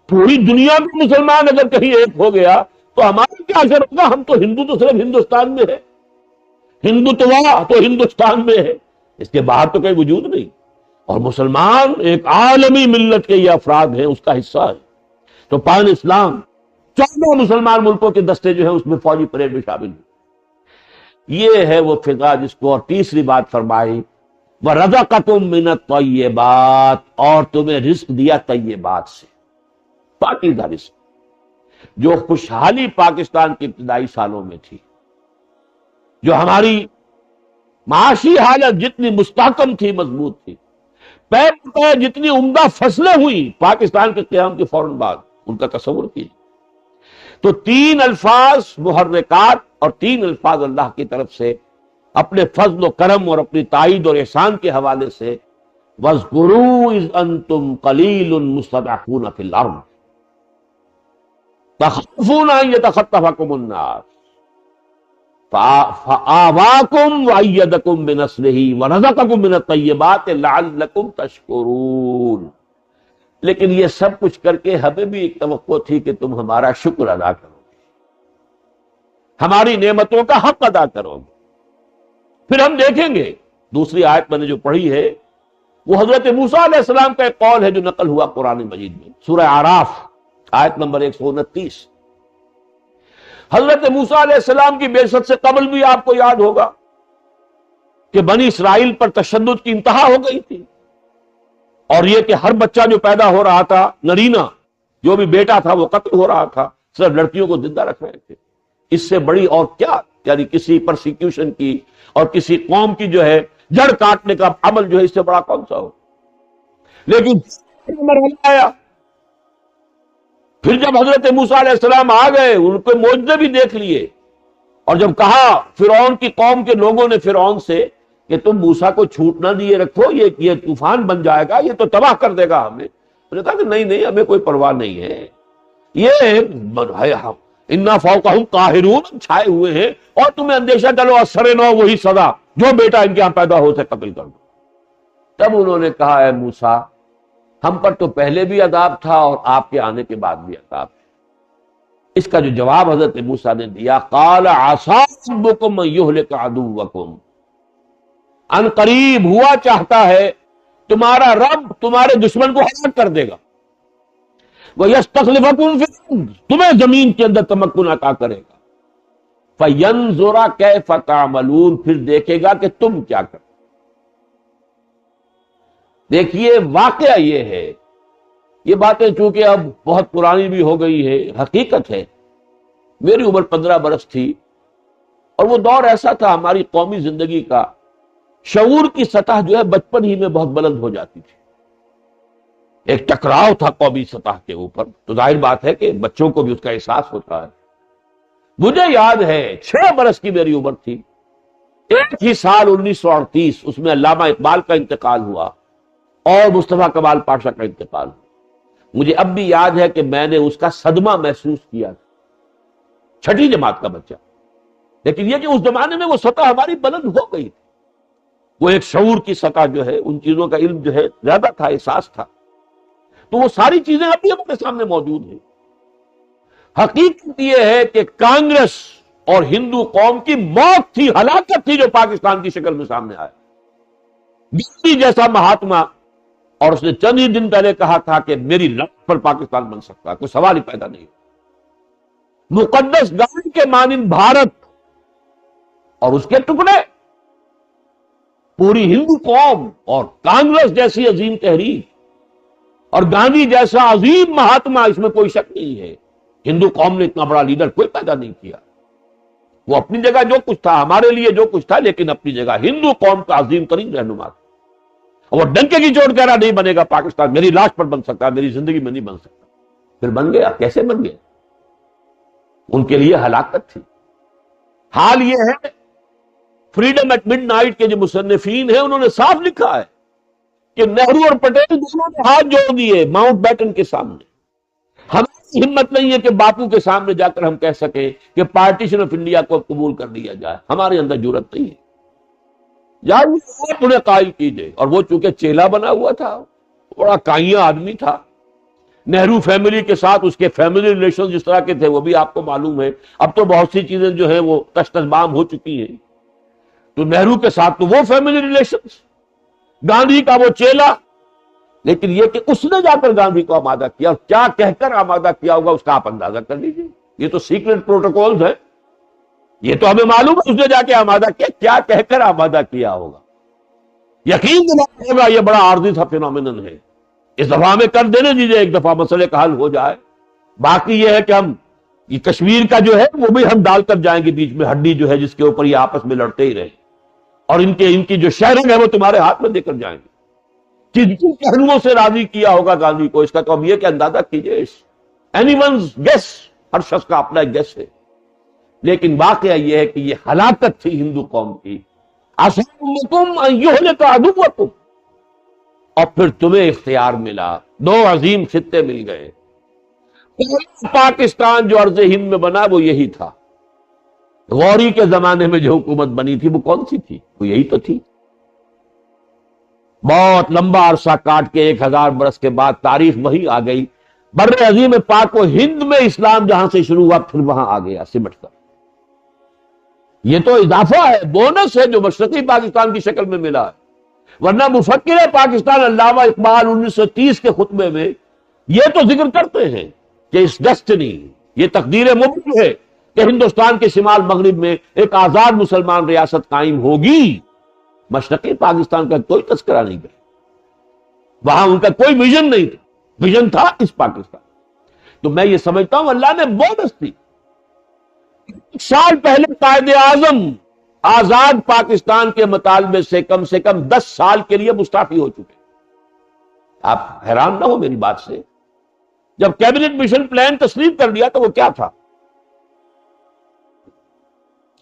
پوری دنیا میں مسلمان اگر کہیں ایک ہو گیا تو ہمارا کیا اثر ہوگا؟ ہم تو ہندو تو صرف ہندوستان میں ہے، ہندوتوا تو ہندوستان میں ہے، اس کے باہر تو کوئی وجود نہیں. اور مسلمان ایک عالمی ملت کے یہ افراد ہیں، اس کا حصہ ہے. تو پان اسلام 14 مسلمان ملکوں کے دستے جو ہیں اس میں فوجی پریڈ میں شامل ہیں. یہ ہے وہ فضا جس کو. اور تیسری بات فرمائی وَرَزَقَكُم مِّنَ الطَّيِّبَاتِ، اور تمہیں رزق دیا طیبات سے، پاکیزہ رزق. جو خوشحالی پاکستان کی ابتدائی سالوں میں تھی، جو ہماری معاشی حالت جتنی مستحکم تھی، مضبوط تھی، پے پے جتنی عمدہ فصلیں ہوئی پاکستان کے قیام کے فوراً بعد، ان کا تصور کیجیے. تو 3 الفاظ محرکات اور 3 الفاظ اللہ کی طرف سے اپنے فضل و کرم اور اپنی تائید اور احسان کے حوالے سے وَاذْكُرُوا إِذْ أَنْتُمْ قَلِيلٌ مُسْتَضْعَفُونَ فِي الْأَرْضِ تَخَافُونَ أَنْ يَتَخَطَّفَكُمُ النَّاسُ فَآوَاكُمْ وَأَيَّدَكُمْ بِنَصْرِهِ وَرَزَقَكُمْ مِنَ الطَّيِّبَاتِ لَعَلَّكُمْ تَشْكُرُونَ. لیکن یہ سب کچھ کر کے ہمیں بھی ایک توقع تھی کہ تم ہمارا شکر ادا کرو گے، ہماری نعمتوں کا حق ادا کرو گے. پھر ہم دیکھیں گے دوسری آیت میں نے جو پڑھی ہے وہ حضرت موسیٰ علیہ السلام کا ایک قول ہے جو نقل ہوا قرآن مجید میں، سورہ اعراف آیت نمبر 129. حضرت موسیٰ علیہ السلام کی بعثت سے قبل بھی آپ کو یاد ہوگا کہ بنی اسرائیل پر تشدد کی انتہا ہو گئی تھی، اور یہ کہ ہر بچہ جو پیدا ہو رہا تھا، نرینہ جو بھی بیٹا تھا وہ قتل ہو رہا تھا، صرف لڑکیوں کو زندہ رکھ رہے تھے. اس سے بڑی اور کیا، یعنی کسی پرسیکیوشن کی اور کسی قوم کی جو ہے جڑ کاٹنے کا عمل جو ہے اس سے بڑا کون سا ہو. لیکن مرحلہ آیا، پھر جب حضرت موسیٰ علیہ السلام آ گئے، ان کو معجزے بھی دیکھ لیے، اور جب کہا فرعون کی قوم کے لوگوں نے فرعون سے کہ تم موسیٰ کو چھوٹ نہ دیے رکھو، یہ طوفان بن جائے گا، یہ تو تباہ کر دے گا ہمیں. انہوں نے کہا کہ نہیں ہمیں کوئی پرواہ نہیں ہے، یہ انا فوقہم قاہرون چھائے ہوئے ہیں، اور تمہیں اندیشہ چلو اثر نو وہی سزا، جو بیٹا ان کے یہاں پیدا ہو سے قتل کر دو۔ تب انہوں نے کہا اے موسیٰ، ہم پر تو پہلے بھی عذاب تھا اور آپ کے آنے کے بعد بھی عذاب ہے۔ اس کا جو جواب حضرت موسیٰ نے دیا، قال عسیٰ ربکم ان یہلک عدوکم، ان قریب ہوا چاہتا ہے تمہارا رب تمہارے دشمن کو ہلاک کر دے گا، وَيَسْتَخْلِفَكُمْ فِي الْأَرْضِ، تمہیں زمین کے اندر تمکن عطا کرے گا، فَيَنْظُرَ كَيْفَ تَعْمَلُونَ، پھر دیکھے گا کہ تم کیا کرو۔ دیکھیے واقعہ یہ ہے، یہ باتیں چونکہ اب بہت پرانی بھی ہو گئی ہے، حقیقت ہے میری عمر 15 برس تھی، اور وہ دور ایسا تھا ہماری قومی زندگی کا، شعور کی سطح جو ہے بچپن ہی میں بہت بلند ہو جاتی تھی، ایک ٹکراؤ تھا قومی سطح کے اوپر، تو ظاہر بات ہے کہ بچوں کو بھی اس کا احساس ہوتا ہے۔ مجھے یاد ہے 6 برس کی میری عمر تھی، ایک ہی سال 1938 اس میں علامہ اقبال کا انتقال ہوا اور مصطفیٰ کمال پاشا کا انتقال ہوا۔ مجھے اب بھی یاد ہے کہ میں نے اس کا صدمہ محسوس کیا، 6ٹھی جماعت کا بچہ، لیکن یہ کہ اس زمانے میں وہ سطح ہماری بلند ہو گئی تھی، وہ ایک شعور کی سطح جو ہے، ان چیزوں کا علم جو ہے زیادہ تھا، احساس تھا، تو وہ ساری چیزیں اب بھی ہمارے سامنے موجود ہیں۔ حقیقت یہ ہے کہ کانگریس اور ہندو قوم کی موت تھی، ہلاکت تھی جو پاکستان کی شکل میں سامنے آیا۔ گاندھی جیسا مہاتما، اور اس نے چند ہی دن پہلے کہا تھا کہ میری رقص پر پاکستان بن سکتا ہے، کوئی سوال ہی پیدا نہیں۔ مقدس گاؤں کے مانند بھارت اور اس کے ٹکڑے، پوری ہندو قوم اور کانگریس جیسی عظیم تحریک اور گاندھی جیسا عظیم مہاتما، اس میں کوئی شک نہیں ہے، ہندو قوم نے اتنا بڑا لیڈر کوئی پیدا نہیں کیا۔ وہ اپنی جگہ جو کچھ تھا، ہمارے لیے جو کچھ تھا، لیکن اپنی جگہ ہندو قوم کا عظیم ترین رہنما تھا۔ اور وہ ڈنکے کی چوٹ کہہ رہا نہیں بنے گا پاکستان، میری لاش پر بن سکتا ہے، میری زندگی میں نہیں بن سکتا۔ پھر بن گیا، کیسے بن گیا؟ ان کے لیے ہلاکت تھی۔ حال یہ ہے، فریڈم ایٹ مڈ نائٹ کے جو مصنفین ہیں انہوں نے صاف لکھا ہے کہ نہرو اور پٹیل دونوں نے ہاتھ جوڑ دیے ماؤنٹ بیٹن کے سامنے۔ ہماری ہمت نہیں ہے کہ باپو کے سامنے جا کر ہم کہہ سکیں کہ پارٹیشن آف انڈیا کو قبول کر لیا جائے، ہمارے اندر جرأت نہیں ہے۔ یا انہیں قائل کیجئے، اور وہ چونکہ چیلا بنا ہوا تھا، بڑا کائیاں آدمی تھا، نہرو فیملی کے ساتھ اس کے فیملی ریلیشن جس طرح کے تھے وہ بھی آپ کو معلوم ہے۔ اب تو بہت سی چیزیں جو ہیں وہ تشت بام ہو چکی ہیں، تو نہرو کے ساتھ تو وہ فیملی ریلیشنز، گاندھی کا وہ چیلا، لیکن یہ کہ اس نے جا کر گاندھی کو آمادہ کیا، کیا کہہ کر آمادہ کیا ہوگا اس کا آپ اندازہ کر لیجیے۔ یہ تو سیکرٹ پروٹوکولز ہیں، یہ تو ہمیں معلوم ہے اس نے جا کے آمادہ کیا، کیا کہہ کر آمادہ کیا ہوگا۔ یقین دلانا ہوگا یہ بڑا عارضی تھا، فینومینن ہے، اس دفعہ ہمیں کر دینے دیجیے، ایک دفعہ مسئلے کا حل ہو جائے۔ باقی یہ ہے کہ ہم یہ کشمیر کا جو ہے وہ بھی ہم ڈال کر جائیں گے بیچ میں، ہڈی جو ہے جس کے اوپر یہ آپس میں لڑتے ہی رہے، اور ان کی جو شہرنگ ہے وہ تمہارے ہاتھ میں دے کر جائیں گے۔ کن کن پہلوؤں سے راضی کیا ہوگا گاندھی کو، اس کا تو اب یہ کہ اندازہ کیجیے، اینی ونز گیس، ہر شخص کا اپنا ایک گیس ہے، لیکن واقعہ یہ ہے کہ یہ ہلاکت تھی ہندو قوم کی۔ عَصَیْتُمْ أَن يُهْلِكَ عَدُوَّكُمْ، اور پھر تمہیں اختیار ملا، 2 عظیم خطے مل گئے۔ پاکستان جو عرض ہند میں بنا وہ یہی تھا۔ غوری کے زمانے میں جو حکومت بنی تھی وہ کون سی تھی؟ وہ یہی تو تھی۔ بہت لمبا عرصہ کاٹ کے 1000 برس کے بعد تاریخ وہی آ گئی، بر عظیم پاک و ہند میں اسلام جہاں سے شروع ہوا پھر وہاں آ گیا سمٹ کر۔ یہ تو اضافہ ہے، بونس ہے جو مشرقی پاکستان کی شکل میں ملا ہے، ورنہ مفکر پاکستان علامہ اقبال 1930 کے خطبے میں یہ تو ذکر کرتے ہیں کہ اس ڈیسٹنی، یہ تقدیر مبین ہے کہ ہندوستان کے شمال مغرب میں ایک آزاد مسلمان ریاست قائم ہوگی۔ مشرقی پاکستان کا کوئی تذکرہ نہیں ہے، وہاں ان کا کوئی ویژن نہیں تھا، ویژن تھا اس پاکستان۔ تو میں یہ سمجھتا ہوں اللہ نے بونس دی۔ 1 سال پہلے قائد اعظم آزاد پاکستان کے مطالبے سے کم 10 سال کے لیے مستعفی ہو چکے۔ آپ حیران نہ ہو میری بات سے، جب کیبنٹ مشن پلان تسلیم کر لیا تو وہ کیا تھا؟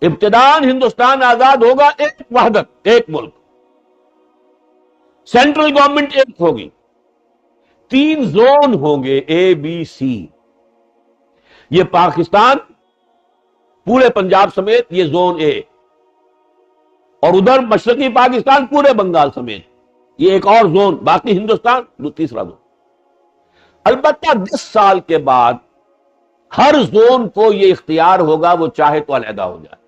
ابتداءً ہندوستان آزاد ہوگا، ایک وحدت، ایک ملک، سینٹرل گورنمنٹ ایک ہوگی، 3 زون ہوں گے، اے بی سی، یہ پاکستان پورے پنجاب سمیت یہ زون اے، اور ادھر مشرقی پاکستان پورے بنگال سمیت یہ ایک اور زون، باقی ہندوستان تیسرا زون۔ البتہ 10 سال کے بعد ہر زون کو یہ اختیار ہوگا وہ چاہے تو علیحدہ ہو جائے،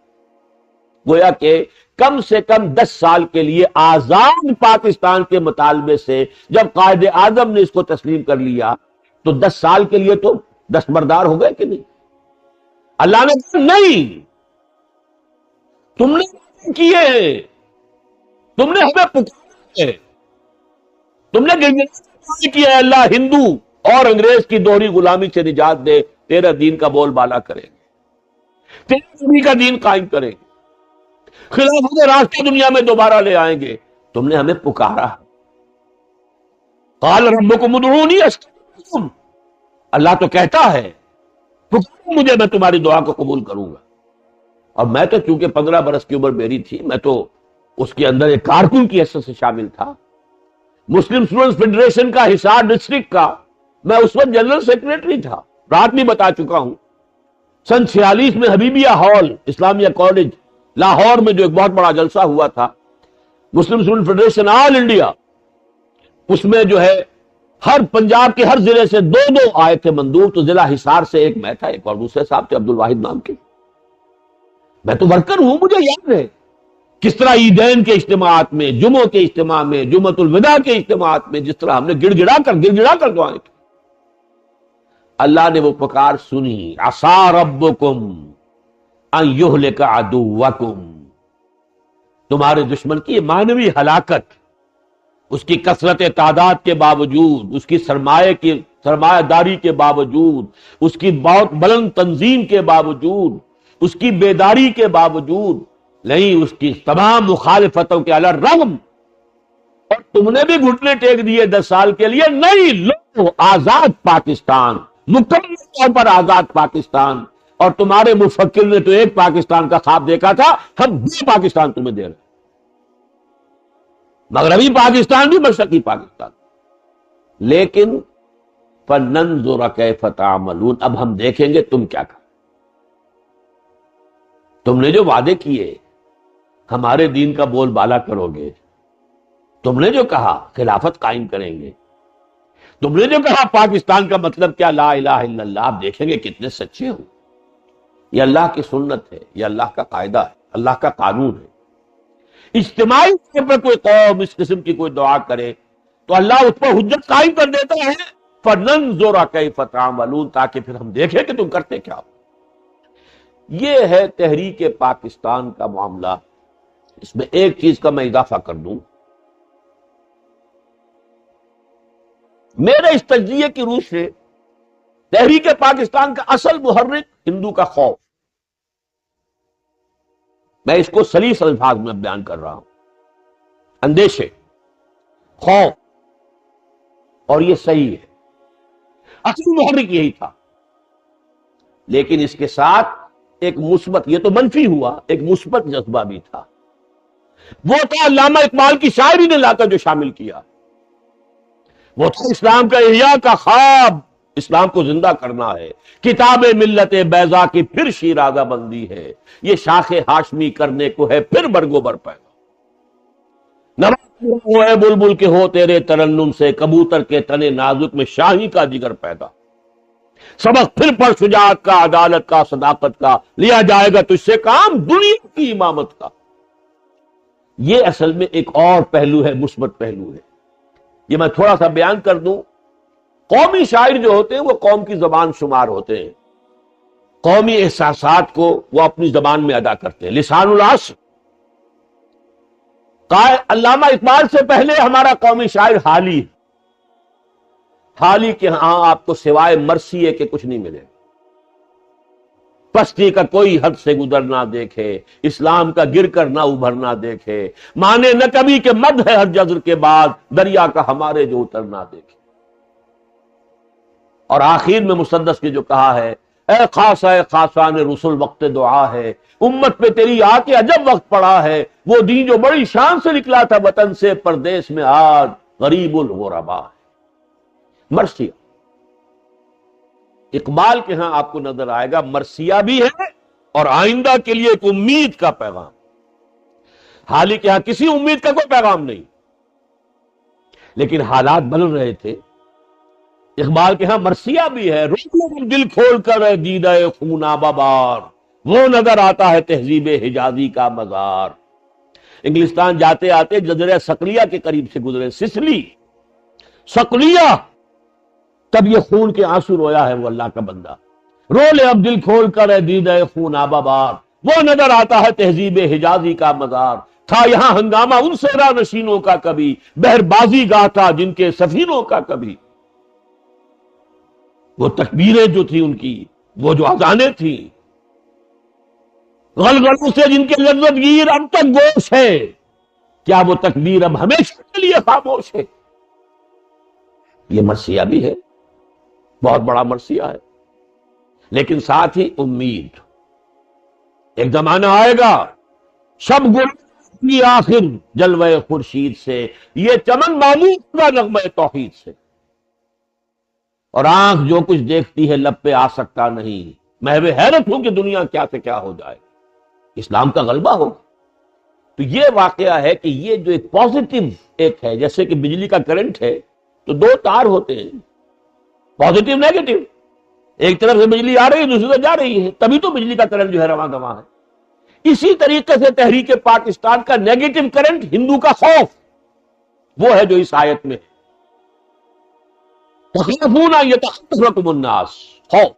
گویا کہ کم سے کم 10 سال کے لیے آزاد پاکستان کے مطالبے سے جب قائد اعظم نے اس کو تسلیم کر لیا تو 10 سال کے لیے تو دستبردار ہو گئے کہ نہیں؟ اللہ نے کہا نہیں، تم نے کیے ہیں، تم نے ہمیں پکارا ہے، تم نے گڑگڑاہٹ کیا ہے اللہ ہندو اور انگریز کی دوہری غلامی سے نجات دے، تیرا دین کا بول بالا کریں گے، تیرے نبی کا دین قائم کریں گے، خلافت راستہ دنیا میں دوبارہ لے آئیں گے، تم نے ہمیں پکارا۔ قال ربکم ادعونی استجب لکم، اللہ تو کہتا ہے پکارو مجھے، میں تمہاری دعا کو قبول کروں گا۔ اور میں تو چونکہ 15 برس کی عمر میری تھی، میں تو اس کے اندر ایک کارکن کی حیثیت سے شامل تھا، مسلم اسٹوڈنٹس فیڈریشن کا حصار ڈسٹرکٹ کا میں اس وقت جنرل سیکریٹری تھا، رات بھی بتا چکا ہوں۔ سن 46 میں حبیبیہ ہال اسلامیہ کالج لاہور میں جو ایک بہت بڑا جلسہ ہوا تھا، مسلم اسٹوڈنٹ فیڈریشن آل انڈیا، اس میں جو ہے ہر پنجاب کے ہر ضلع سے 2 آئے تھے مندوب، تو ضلع حصار سے ایک میں تھا، ایک اور دوسرے صاحب تھے عبد الواحد نام کے۔ میں تو ورکر ہوں، مجھے یاد ہے کس طرح عیدین کے اجتماعات میں، جمعوں کے اجتماع میں، جمعۃ الوداع کے اجتماعات میں جس طرح ہم نے گڑ گڑا کر دعائیں کی۔ اللہ نے وہ پکار سنی، عسیٰ ربکم ان یہلک عدوکم، تمہارے دشمن کی معنوی ہلاکت، اس کی کثرت تعداد کے باوجود، اس کی سرمایہ داری کے باوجود، اس کی بہت بلند تنظیم کے باوجود، اس کی بیداری کے باوجود، نہیں اس کی تمام مخالفتوں کے الرغم، اور تم نے بھی گھٹنے ٹیک دیے 10 سال کے لیے، نہیں لو آزاد پاکستان، مکمل طور پر آزاد پاکستان، اور تمہارے مفکر نے تو ایک پاکستان کا خواب دیکھا تھا، ہم 2 پاکستان تمہیں دے رہے ہیں، مغربی پاکستان بھی مشرقی پاکستان۔ لیکن فَنَنْظُرَ كَيْفَ تَعْمَلُونَ، اب ہم دیکھیں گے تم کیا کرو، تم نے جو وعدے کیے ہمارے دین کا بول بالا کرو گے، تم نے جو کہا خلافت قائم کریں گے، تم نے جو کہا پاکستان کا مطلب کیا لا الہ الا اللہ، آپ دیکھیں گے کتنے سچے ہو۔ یہ اللہ کی سنت ہے، یہ اللہ کا قاعدہ ہے، اللہ کا قانون ہے۔ اجتماعی طور پر کوئی قوم اس قسم کی کوئی دعا کرے تو اللہ اس پر حجت قائم کر دیتا ہے، فَنَنْظُرَ كَيْفَ تَعْمَلُونَ، تاکہ پھر ہم دیکھیں کہ تم کرتے کیا ہو۔ یہ ہے تحریک پاکستان کا معاملہ۔ اس میں ایک چیز کا میں اضافہ کر دوں، میرے اس تجزیے کی روح سے تحریک پاکستان کا اصل محرک ہندو کا خوف، میں اس کو سلیس الفاظ میں بیان کر رہا ہوں، اندیشے، خوف، اور یہ صحیح ہے، اصل محرک یہی تھا۔ لیکن اس کے ساتھ ایک مثبت، یہ تو منفی ہوا، ایک مثبت جذبہ بھی تھا، وہ تھا علامہ اقبال کی شاعری نے لا کر جو شامل کیا، وہ تھا اسلام کا احیاء کا خواب، اسلام کو زندہ کرنا ہے، کتاب ملت بیضا کی پھر شیرازہ بندی ہے، یہ شاخ ہاشمی کرنے کو ہے پھر برگو بر پیدا، نواز ہو اے بلبل کے ہو تیرے ترنم سے، کبوتر کے تنے نازک میں شاہی کا جگر پیدا، سبق پھر پڑھ شجاعت کا، عدالت کا، صداقت کا، لیا جائے گا تجھ سے کام دنیا کی امامت کا۔ یہ اصل میں ایک اور پہلو ہے، مثبت پہلو ہے، یہ میں تھوڑا سا بیان کر دوں۔ قومی شاعر جو ہوتے ہیں وہ قوم کی زبان شمار ہوتے ہیں، قومی احساسات کو وہ اپنی زبان میں ادا کرتے ہیں، لسان العصر۔ علامہ اقبال سے پہلے ہمارا قومی شاعر حالی، حالی کے ہاں آپ کو سوائے مرثیے کے کچھ نہیں ملے، پستی کا کوئی حد سے گزر نہ دیکھے، اسلام کا گر کر نہ ابھر نہ دیکھے، مانے نہ کبھی کہ مد ہے ہر جزر کے بعد، دریا کا ہمارے جو اتر نہ دیکھے۔ اور آخر میں مسدس نے جو کہا ہے، اے خاصان رسول وقت دعا ہے، امت پہ تیری آ کے عجب وقت پڑا ہے، وہ دین جو بڑی شان سے نکلا تھا وطن سے، پردیس میں آج غریب الغربا ہے۔ مرثیہ، اقبال کے ہاں آپ کو نظر آئے گا مرثیہ بھی ہے اور آئندہ کے لیے ایک امید کا پیغام. حالی کے ہاں کسی امید کا کوئی پیغام نہیں، لیکن حالات بدل رہے تھے. اقبال کے ہاں مرثیہ بھی ہے، رو دل کھول کر دیدہ خون آبابار، وہ نظر آتا ہے تہذیب حجازی کا مزار. انگلستان جاتے آتے جزیرہ صقلیہ کے قریب سے گزرے، سسلی صقلیہ، تب یہ خون کے آنسو رویا ہے وہ اللہ کا بندہ. رو لے اب دل کھول کر دیدہ خون آبابار، وہ نظر آتا ہے تہذیب حجازی کا مزار. تھا یہاں ہنگامہ ان سیرا نشینوں کا کبھی، بہر بازی گاہ تھا جن کے سفینوں کا کبھی. وہ تکبیریں جو تھی ان کی، وہ جو اذانیں تھیں، غلغلوں سے جن کے لذت گیر اب تک گوش ہے، کیا وہ تکبیر اب ہمیشہ کے لیے خاموش ہے؟ یہ مرثیہ بھی ہے، بہت بڑا مرثیہ ہے، لیکن ساتھ ہی امید. ایک زمانہ آئے گا شب گل کی آخر جلوہ خورشید سے، یہ چمن معمور کا نغمہ توحید سے. اور آنکھ جو کچھ دیکھتی ہے لب پہ آ سکتا نہیں، محو حیرت ہوں کہ دنیا کیا سے کیا ہو جائے، اسلام کا غلبہ ہو. تو یہ واقعہ ہے کہ یہ جو ایک پازیٹو ایک ہے، جیسے کہ بجلی کا کرنٹ ہے تو دو تار ہوتے ہیں، پازیٹو نیگیٹو. ایک طرف سے بجلی آ رہی ہے، دوسری طرف جا رہی ہے، تبھی تو بجلی کا کرنٹ جو ہے رواں دواں ہے. اسی طریقے سے تحریک پاکستان کا نیگیٹو کرنٹ ہندو کا خوف، وہ ہے جو اس آیت میں تخافون ان یتخطفکم الناس، خوف.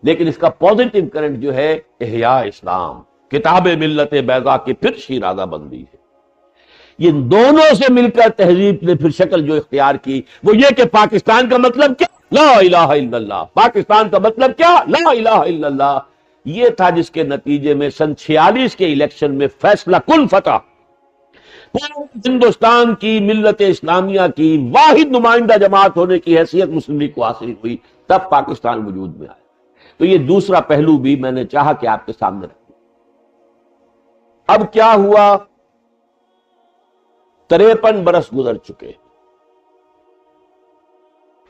لیکن اس کا پازیٹو کرنٹ جو ہے احیاء اسلام، کتاب ملت بیضا کی پھر شیرازہ بندی ہے. یہ دونوں سے مل کر تہذیب نے پھر شکل جو اختیار کی وہ یہ کہ پاکستان کا مطلب کیا؟ لا الہ الا اللہ. پاکستان کا مطلب کیا؟ لا الہ الا اللہ. یہ تھا جس کے نتیجے میں سن 46 کے الیکشن میں فیصلہ کن فتح ہندوستان کی ملت اسلامیہ کی واحد نمائندہ جماعت ہونے کی حیثیت مسلم لیگ کو حاصل ہوئی، تب پاکستان وجود میں آیا. تو یہ دوسرا پہلو بھی میں نے چاہا کہ آپ کے سامنے رکھوں. اب کیا ہوا؟ 53 برس گزر چکے،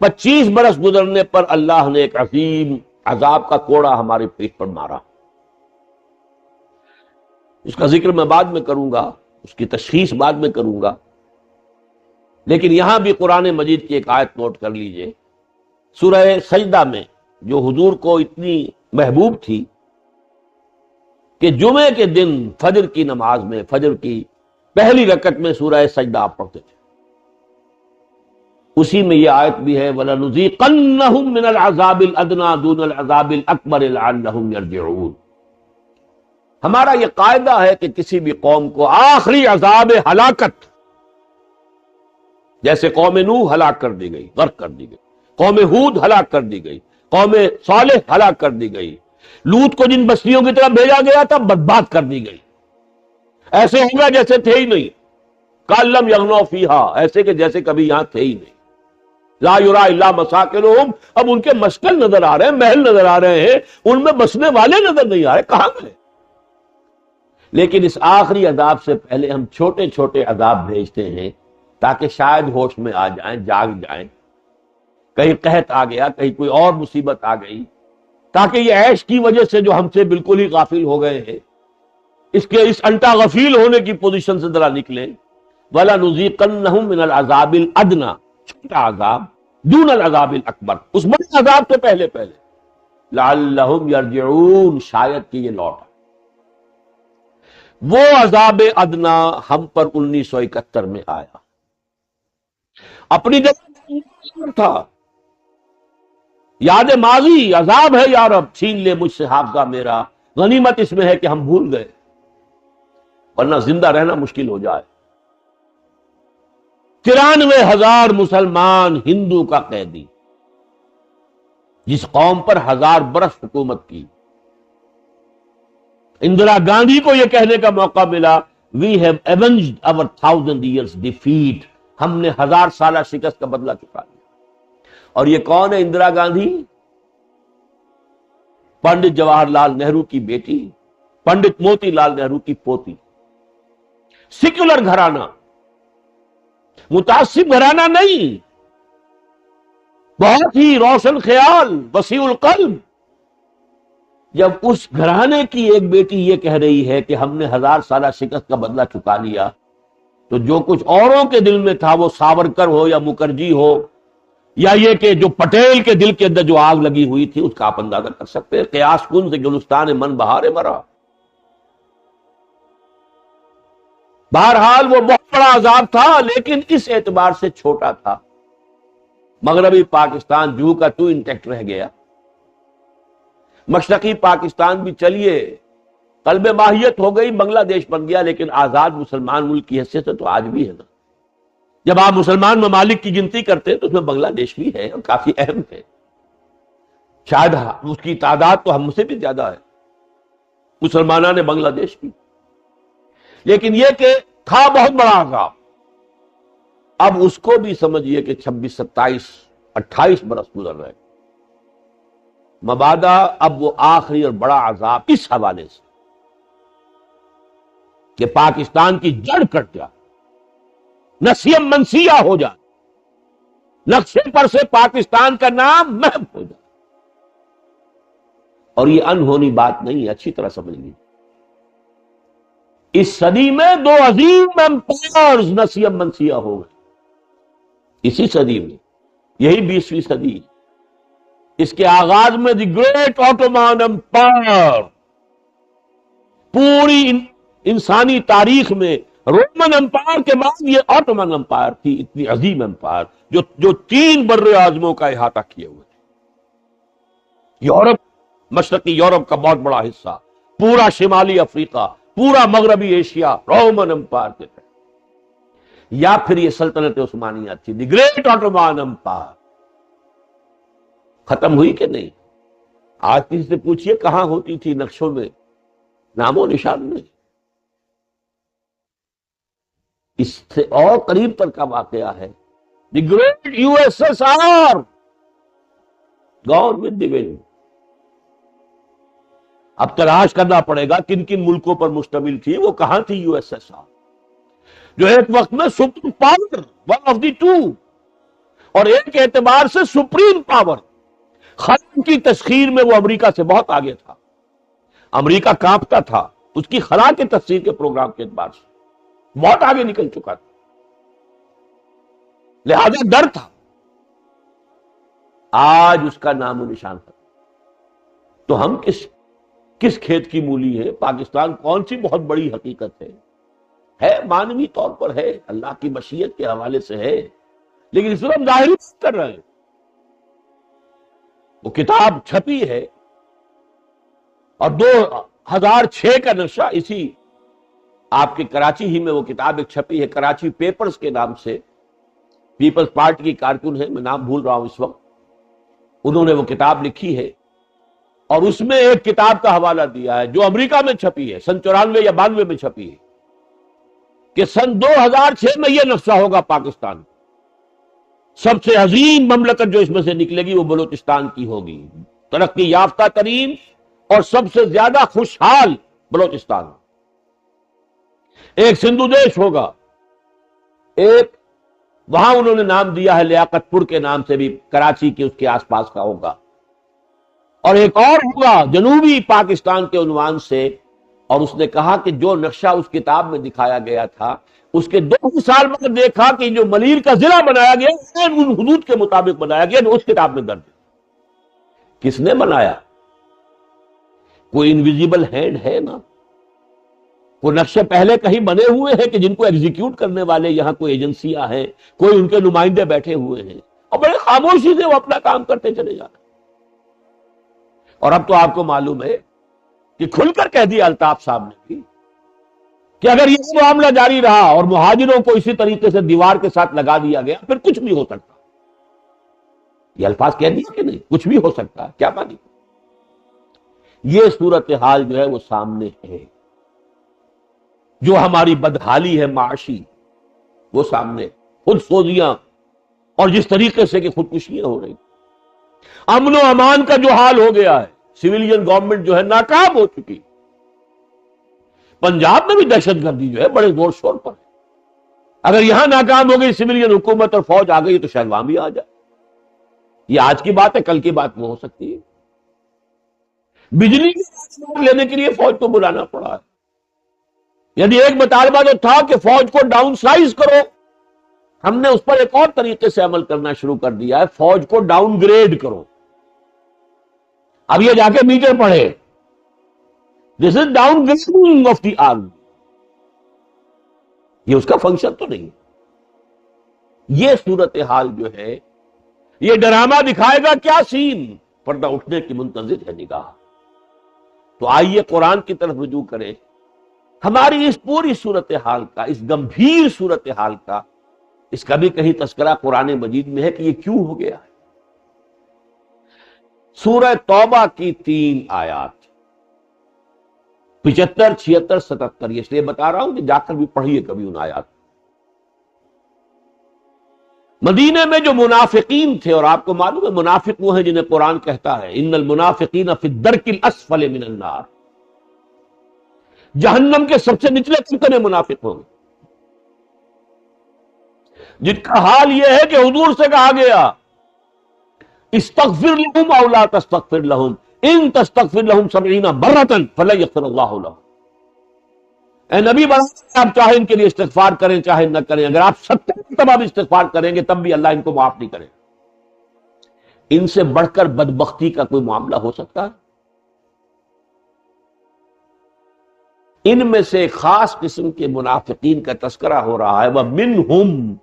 25 برس گزرنے پر اللہ نے ایک عظیم عذاب کا کوڑا ہماری پیٹھ پر مارا. اس کا ذکر میں بعد میں کروں گا، اس کی تشخیص بعد میں کروں گا، لیکن یہاں بھی قرآن مجید کی ایک آیت نوٹ کر لیجئے. سورہ سجدہ میں جو حضور کو اتنی محبوب تھی کہ جمعے کے دن فجر کی نماز میں، فجر کی پہلی رکعت میں سورہ سجدہ آپ پڑھتے تھے، اسی میں یہ آیت بھی ہے وَلَنُذِيقَنَّهُم مِّنَ الْعَذَابِ الْأَدْنَىٰ دُونَ الْعَذَابِ الْأَكْبَرِ لَعَلَّهُمْ يَرْجِعُونَ. ہمارا یہ قاعدہ ہے کہ کسی بھی قوم کو آخری عذاب ہلاکت، جیسے قوم نوح ہلاک کر دی گئی، غرق کر دی گئی، قوم ہود ہلاک کر دی گئی، قوم صالح ہلاک کر دی گئی، لوط کو جن بستیوں کی طرف بھیجا گیا تھا برباد کر دی گئی. ایسے ہوگا جیسے تھے ہی نہیں، کأن لم یغنوا فیہا، ایسے کہ جیسے کبھی یہاں تھے ہی نہیں. لا یرا الا مساکنہم، اب ان کے مسکن نظر آ رہے ہیں، محل نظر آ رہے ہیں، ان میں بسنے والے نظر نہیں آ رہے، کہاں گئے؟ لیکن اس آخری عذاب سے پہلے ہم چھوٹے چھوٹے عذاب بھیجتے ہیں تاکہ شاید ہوش میں آ جائیں، جاگ جائیں. کہیں قحط آ گیا، کہیں کوئی اور مصیبت آ گئی، تاکہ یہ عیش کی وجہ سے جو ہم سے بالکل ہی غافل ہو گئے ہیں، اس انٹا غفیل ہونے کی پوزیشن سے ذرا نکلیں. وَلَنُذِيقَنَّهُم مِّنَ الْعَذَابِ الْأَدْنَىٰ، چھوٹا عذاب، دون العذاب الاکبر، اس بڑے عذاب سے پہلے لعلہم یرجعون، شاید کہ یہ لوٹ. وہ عذاب ادنا ہم پر 1971 میں آیا، اپنی جگہ تھا، یاد ماضی عذاب ہے یا رب، چھین لے مجھ سے حافظہ میرا، غنیمت اس میں ہے کہ ہم بھول گئے، ورنہ زندہ رہنا مشکل ہو جائے. 93,000 مسلمان ہندو کا قیدی، جس قوم پر 1000 برس حکومت کی. اندرا گاندھی کو یہ کہنے کا موقع ملا we have ایونجڈ our 1000 years defeat، ہم نے 1000 سالہ شکست کا بدلہ چکا لیا. اور یہ کون ہے اندرا گاندھی؟ پنڈت جواہر لال نہرو کی بیٹی، پنڈت موتی لال نہرو کی پوتی. سیکولر گھرانہ، متعصب گھرانہ نہیں، بہت ہی روشن خیال، وسیع القلب. جب اس گھرانے کی ایک بیٹی یہ کہہ رہی ہے کہ ہم نے 1000 سالہ شکست کا بدلہ چکا لیا، تو جو کچھ اوروں کے دل میں تھا، وہ ساورکر ہو یا مکرجی ہو، یا یہ کہ جو پٹیل کے دل کے اندر جو آگ لگی ہوئی تھی، اس کا آپ اندازہ کر سکتے ہیں. قیاس کن سے گلستان من بہار مرا. بہرحال وہ بہت بڑا عذاب تھا، لیکن اس اعتبار سے چھوٹا تھا. مغربی پاکستان جو کا تو انٹیکٹ رہ گیا. مشرقی پاکستان بھی چلیے قلب ماہیت ہو گئی، بنگلہ دیش بن گیا، لیکن آزاد مسلمان ملک کی حیثیت سے تو آج بھی ہے نا. جب آپ مسلمان ممالک کی گنتی کرتے ہیں تو اس میں بنگلہ دیش بھی ہے اور کافی اہم ہے. شاید اس کی تعداد تو ہم سے بھی زیادہ ہے مسلمانوں نے بنگلہ دیش کی. لیکن یہ کہ تھا بہت بڑا عذاب. اب اس کو بھی سمجھیے کہ 26 27 28 برس گزر رہے. مبادا اب وہ آخری اور بڑا عذاب اس حوالے سے کہ پاکستان کی جڑ کٹ جائے، نسیم منسیہ ہو جائے، نقشے پر سے پاکستان کا نام محو ہو جائے. اور یہ انہونی بات نہیں ہے، اچھی طرح سمجھ لیجیے. اس صدی میں 2 عظیم امپائرز نسیم منسیہ ہو گئے. اسی صدی میں، یہی 20ویں صدی ہے. اس کے آغاز میں دی گریٹ آٹومان امپائر، پوری انسانی تاریخ میں رومن امپائر کے بعد یہ آٹومان امپائر تھی، اتنی عظیم امپائر جو 3 بر اعظموں کا احاطہ کیے ہوئے تھے. یورپ، مشرقی یورپ کا بہت بڑا حصہ، پورا شمالی افریقہ، پورا مغربی ایشیا رومن امپائر کے تحت. یا پھر یہ سلطنت عثمانیہ تھی، دی گریٹ آٹومان امپائر. ختم ہوئی کہ نہیں؟ آج کسی سے پوچھئے کہاں ہوتی تھی نقشوں میں، نام و نشان نہیں. اس سے اور قریب تر کا واقعہ ہے the great USSR، gone with the wind. اب تلاش کرنا پڑے گا کن کن ملکوں پر مشتمل تھی، وہ کہاں تھی USSR، جو ایک وقت میں super power, one of the 2، اور ایک اعتبار سے سپریم پاور. خلا کی تسخیر میں وہ امریکہ سے بہت آگے تھا. امریکہ کانپتا تھا اس کی خلا کے تسخیر کے پروگرام کے اعتبار سے، بہت آگے نکل چکا تھا، لہذا ڈر تھا. آج اس کا نام و نشان ہے. تو ہم کس کھیت کی مولی ہے؟ پاکستان کون سی بہت بڑی حقیقت ہے مانوی طور پر ہے، اللہ کی مشیت کے حوالے سے ہے، لیکن اس وقت ہم ظاہری کر رہے ہیں. وہ کتاب چھپی ہے اور 2006 کا نقشہ، اسی آپ کے کراچی ہی میں وہ کتاب ایک چھپی ہے، کراچی پیپرز کے نام سے. پیپلز پارٹی کی کارکن ہے، میں نام بھول رہا ہوں اس وقت، انہوں نے وہ کتاب لکھی ہے اور اس میں ایک کتاب کا حوالہ دیا ہے جو امریکہ میں چھپی ہے، سن 94 یا 92 میں چھپی ہے، کہ سن 2006 میں یہ نقشہ ہوگا پاکستان. سب سے عظیم مملکت جو اس میں سے نکلے گی وہ بلوچستان کی ہوگی، ترقی یافتہ ترین اور سب سے زیادہ خوشحال بلوچستان. ایک سندھو دیش ہوگا، ایک وہاں انہوں نے نام دیا ہے لیاقت پور کے نام سے بھی، کراچی کے اس کے آس پاس کا ہوگا، اور ایک اور ہوگا جنوبی پاکستان کے عنوان سے. اور اس نے کہا کہ جو نقشہ اس کتاب میں دکھایا گیا تھا، اس کے 2 سال بعد دیکھا کہ جو ملیر کا ضلع بنایا گیا ان حدود کے مطابق بنایا گیا جو اس کتاب میں درج. کس نے بنایا؟ کوئی انویزیبل ہینڈ ہے نا. وہ نقشے پہلے کہیں بنے ہوئے ہیں کہ جن کو ایگزیکیوٹ کرنے والے یہاں کوئی ایجنسیاں ہیں، کوئی ان کے نمائندے بیٹھے ہوئے ہیں، اور بڑے خاموشی سے وہ اپنا کام کرتے چلے جا رہے ہیں. اور اب تو آپ کو معلوم ہے کہ کھل کر کہہ دیا الطاف صاحب نے بھی کہ اگر یہ معاملہ جاری رہا اور مہاجروں کو اسی طریقے سے دیوار کے ساتھ لگا دیا گیا، پھر کچھ بھی ہو سکتا. یہ الفاظ کہہ دیا کہ نہیں، کچھ بھی ہو سکتا ہے. کیا مانی؟ یہ صورتحال جو ہے وہ سامنے ہے. جو ہماری بدحالی ہے معاشی وہ سامنے، خود سوزیاں اور جس طریقے سے کہ خودکشیاں ہو رہی، امن و امان کا جو حال ہو گیا ہے، سویلین گورنمنٹ جو ہے ناکام ہو چکی. پنجاب میں بھی دہشت گردی جو ہے بڑے زور شور پر ہے. اگر یہاں ناکام ہو گئی سویلین حکومت اور فوج آ گئی تو شاید وہاں بھی آ جائے. یہ آج کی بات ہے، کل کی بات وہ ہو سکتی ہے۔ بجلی کی لینے کے لیے فوج کو بلانا پڑا ہے، یعنی ایک مطالبہ جو تھا کہ فوج کو ڈاؤن سائز کرو، ہم نے اس پر ایک اور طریقے سے عمل کرنا شروع کر دیا ہے، فوج کو ڈاؤن گریڈ کرو۔ اب یہ جا کے میٹر پڑھے، this is downgrading of the army, یہ اس کا فنکشن تو نہیں۔ یہ صورتحال جو ہے، یہ ڈرامہ دکھائے گا کیا سین، پردہ اٹھنے کی منتظر ہے نگاہ۔ تو آئیے قرآن کی طرف رجوع کریں، ہماری اس پوری صورتحال کا، اس گمبھیر صورتحال کا، اس کا بھی کہیں تذکرہ قرآن مجید میں ہے کہ یہ کیوں ہو گیا ہے۔ سورہ توبہ کی 3 آیات 75، 76، 77، یہ اس لیے بتا رہا ہوں کہ جا کر بھی پڑھیے کبھی ان آیات۔ مدینے میں جو منافقین تھے، اور آپ کو معلوم ہے منافق وہ ہیں جنہیں قرآن کہتا ہے ان المنافقین فی الدرک الاسفل من النار، جہنم کے سب سے نچلے طبقے میں منافق ہوں گے، جن کا حال یہ ہے کہ حضور سے کہا گیا استغفر لهم او لا تستغفر لهم ان تستغفر لهم 70 مرة فلن يغفر الله لهم۔ اے نبی آپ چاہے ان کے لیے استغفار کریں چاہے نہ کریں، اگر آپ 70 مرتبہ بھی استغفار کریں گے تب بھی اللہ ان کو معاف نہیں کرے۔ ان سے بڑھ کر بدبختی کا کوئی معاملہ ہو سکتا ہے؟ ان میں سے ایک خاص قسم کے منافقین کا تذکرہ ہو رہا ہے، وَمِنْهُمْ،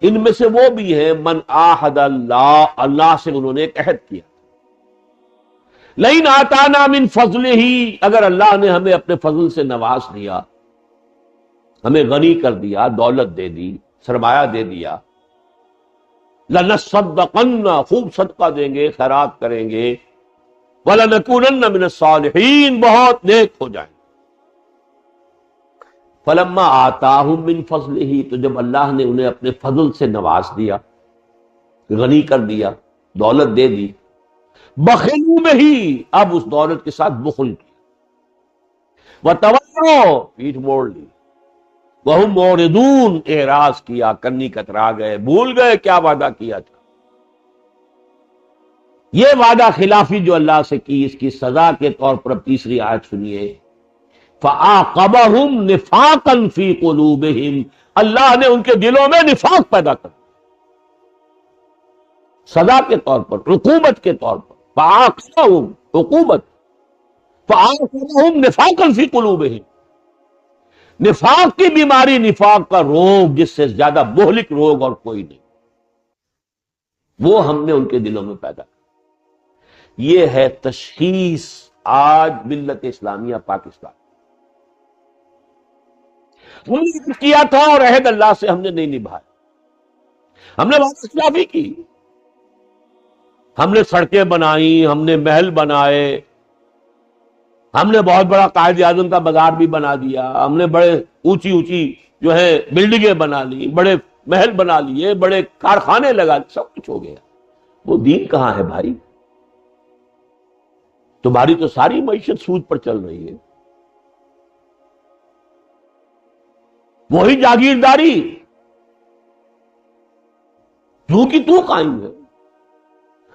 ان میں سے وہ بھی ہیں من عاہد اللہ، اللہ سے انہوں نے ایک عہد کیا، لئن آتانا من فضلہ، اگر اللہ نے ہمیں اپنے فضل سے نواز دیا، ہمیں غنی کر دیا، دولت دے دی، سرمایہ دے دیا، لنصدقن، خوب صدقہ دیں گے، خیرات کریں گے، وَلَنَكُونَنَّ مِنَ الصَّالِحِينَ، بہت نیک ہو جائیں۔ فلما آتاہم من فضلہ، تو جب اللہ نے انہیں اپنے فضل سے نواز دیا، غنی کر دیا، دولت دے دی، بخلوا میں ہی، اب اس دولت کے ساتھ بخل کیا، وتولوا، پیٹھ موڑ لی، وہم معرضون، اعراض کیا، کنی کترا گئے، بھول گئے کیا وعدہ کیا تھا۔ یہ وعدہ خلافی جو اللہ سے کی، اس کی سزا کے طور پر اب تیسری آیت سنیے، فَعَاقَبَهُمْ نِفَاقًا فِي قُلُوبِهِمْ، اللہ نے ان کے دلوں میں نفاق پیدا کر، سزا کے طور پر، عقوبت کے طور پر، فَعَاقَبَهُمْ، عقوبت، فَعَاقَبَهُمْ نِفَاقًا فِي قُلُوبِهِمْ، نفاق کی بیماری، نفاق کا روگ، جس سے زیادہ مہلک روگ اور کوئی نہیں، وہ ہم نے ان کے دلوں میں پیدا کر۔ یہ ہے تشخیص آج ملت اسلامیہ پاکستان۔ ہم نے کیا تھا اور عہد اللہ سے ہم نے نہیں نبھایا، ہم نے بات خلافی کی، ہم نے سڑکیں بنائی، ہم نے محل بنائے، ہم نے بہت بڑا قائد اعظم کا بازار بھی بنا دیا، ہم نے بڑے اونچی اونچی جو ہے بلڈنگیں بنا لی، بڑے محل بنا لیے، بڑے کارخانے لگا لیے، سب کچھ ہو گیا۔ وہ دین کہاں ہے بھائی؟ تمہاری تو ساری معیشت سود پر چل رہی ہے، وہی جاگیرداری تو کی تو قائم ہے،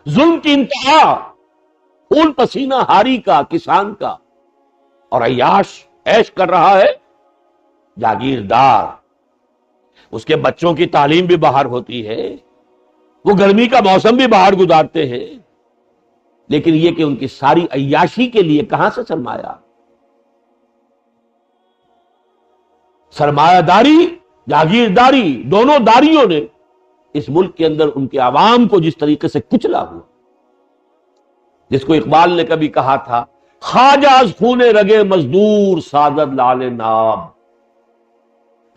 ظلم کی انتہا، خون پسینہ ہاری کا، کسان کا، اور عیش کر رہا ہے جاگیردار۔ اس کے بچوں کی تعلیم بھی باہر ہوتی ہے، وہ گرمی کا موسم بھی باہر گزارتے ہیں، لیکن یہ کہ ان کی ساری عیاشی کے لیے کہاں سے سرمایہ؟ سرمایہ داری، جاگیرداری، دونوں داریوں نے اس ملک کے اندر ان کے عوام کو جس طریقے سے کچلا ہوا، جس کو اقبال نے کبھی کہا تھا، خواجہ از خون رگے مزدور سازد لال ناب،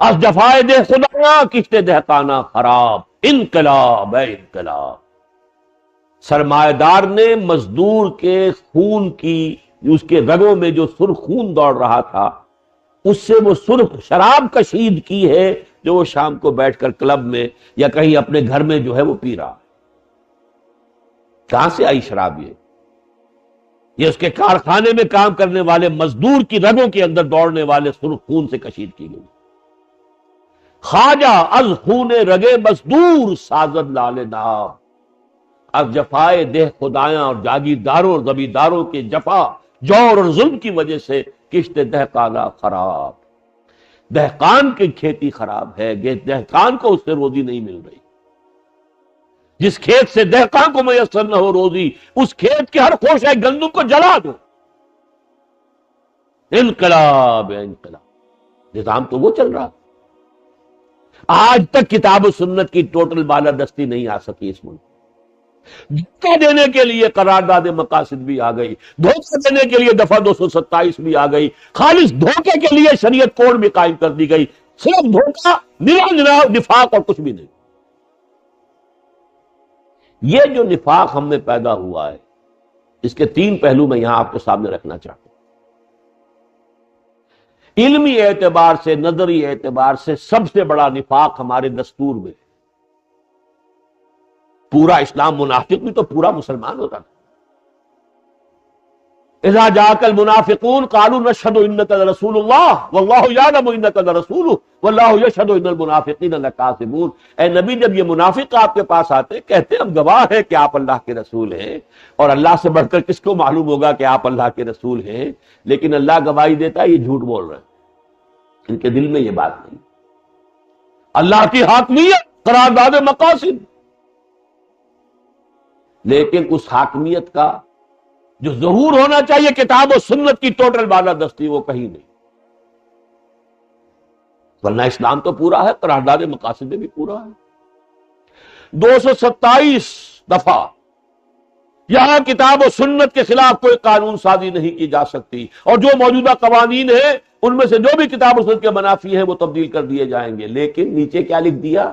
از جفائے دہ خدا کشتے دہقانہ خراب، انقلاب ہے انقلاب۔ سرمایہ دار نے مزدور کے خون کی، اس کے رگوں میں جو سرخ خون دوڑ رہا تھا، اس سے وہ سرخ شراب کشید کی ہے جو وہ شام کو بیٹھ کر کلب میں یا کہیں اپنے گھر میں جو ہے وہ پی رہا۔ کہاں سے آئی شراب؟ یہ اس کے کارخانے میں کام کرنے والے مزدور کی رگوں کے اندر دوڑنے والے سرخ خون سے کشید کی گئی۔ خواجہ از خون رگے مزدور سازد لال ناب، اب جفائے دہ خدایاں اور جاگیرداروں اور زمینداروں کے جفا جور اور ظلم کی وجہ سے کشت دہقانہ خراب، دہقان کی کھیتی خراب ہے، دہقان کو اس سے روزی نہیں مل رہی۔ جس کھیت سے دہقان کو میسر نہ ہو روزی، اس کھیت کے ہر خوشہ گندم کو جلا دو۔ انقلاب ہے انقلاب، نظام تو وہ چل رہا۔ آج تک کتاب و سنت کی ٹوٹل بالادستی نہیں آ سکی اس ملک۔ دھوکہ دینے کے لیے قرارداد مقاصد بھی آ گئی، دھوکہ دینے کے لیے دفعہ 227 بھی آ گئی، خالص دھوکے کے لیے شریعت کوڈ بھی قائم کر دی گئی۔ صرف دھوکہ، نفاق اور کچھ بھی نہیں۔ یہ جو نفاق ہم میں پیدا ہوا ہے، اس کے 3 پہلو میں یہاں آپ کے سامنے رکھنا چاہتا ہوں۔ علمی اعتبار سے، نظری اعتبار سے سب سے بڑا نفاق ہمارے دستور میں۔ پورا اسلام منافق بھی تو پورا مسلمان ہوتا تھا۔ اذا جاءك المنافقون قالوا نشهد انك لرسول الله والله يعلم انك لرسوله والله يشهد ان المنافقين لكاذبون۔ اے نبی، جب یہ منافق آپ کے پاس آتے کہتے ہم گواہ ہیں کہ آپ اللہ کے رسول ہیں، اور اللہ سے بڑھ کر کس کو معلوم ہوگا کہ آپ اللہ کے رسول ہیں، لیکن اللہ گواہی دیتا ہے یہ جھوٹ بول رہے ہیں، ان کے دل میں یہ بات نہیں۔ اللہ کی حاکمیت، قرارداد مقاصد، لیکن اس حاکمیت کا جو ظہور ہونا چاہیے کتاب و سنت کی ٹوٹل بالادستی، وہ کہیں نہیں۔ ورنہ اسلام تو پورا ہے، قرارداد مقاصد بھی پورا ہے۔ 227 دفعہ یہاں کتاب و سنت کے خلاف کوئی قانون سازی نہیں کی جا سکتی، اور جو موجودہ قوانین ہیں ان میں سے جو بھی کتاب و سنت کے منافی ہیں وہ تبدیل کر دیے جائیں گے۔ لیکن نیچے کیا لکھ دیا؟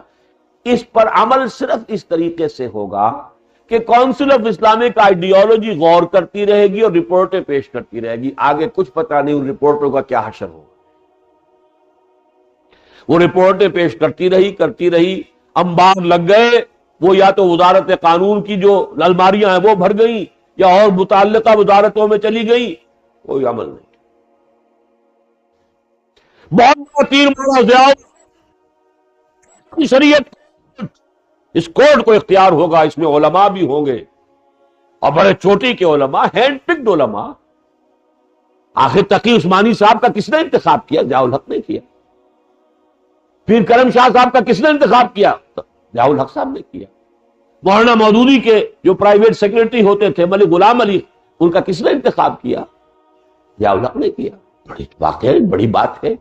اس پر عمل صرف اس طریقے سے ہوگا کہ کونسل آف اسلامک آئیڈیالوجی غور کرتی رہے گی اور رپورٹیں پیش کرتی رہے گی۔ آگے کچھ پتہ نہیں ان رپورٹوں کا کیا حشر ہوگا۔ وہ رپورٹیں پیش کرتی رہی، انبار لگ گئے، وہ یا تو وزارت قانون کی جو الماریاں ہیں وہ بھر گئیں، یا اور متعلقہ وزارتوں میں چلی گئی، کوئی عمل نہیں۔ بہت بڑا تیر مارا ضیاء شریعت، اس کوڈ کو اختیار ہوگا، اس میں علماء بھی ہوں گے، اور بڑے چوٹی کے علماء، ہینڈ پکڈ علماء۔ آخر تقی عثمانی صاحب کا کس نے انتخاب کیا؟ ضیاء الحق نے کیا۔ پیر کرم شاہ صاحب کا کس نے انتخاب کیا؟ ضیاء الحق صاحب نے کیا۔ مولانا مودودی کے جو پرائیویٹ سیکرٹری ہوتے تھے ملک غلام علی، ان کا کس نے انتخاب کیا؟ ضیاء الحق نے کیا۔ بڑی واقعہ ہے، بڑی بات ہے،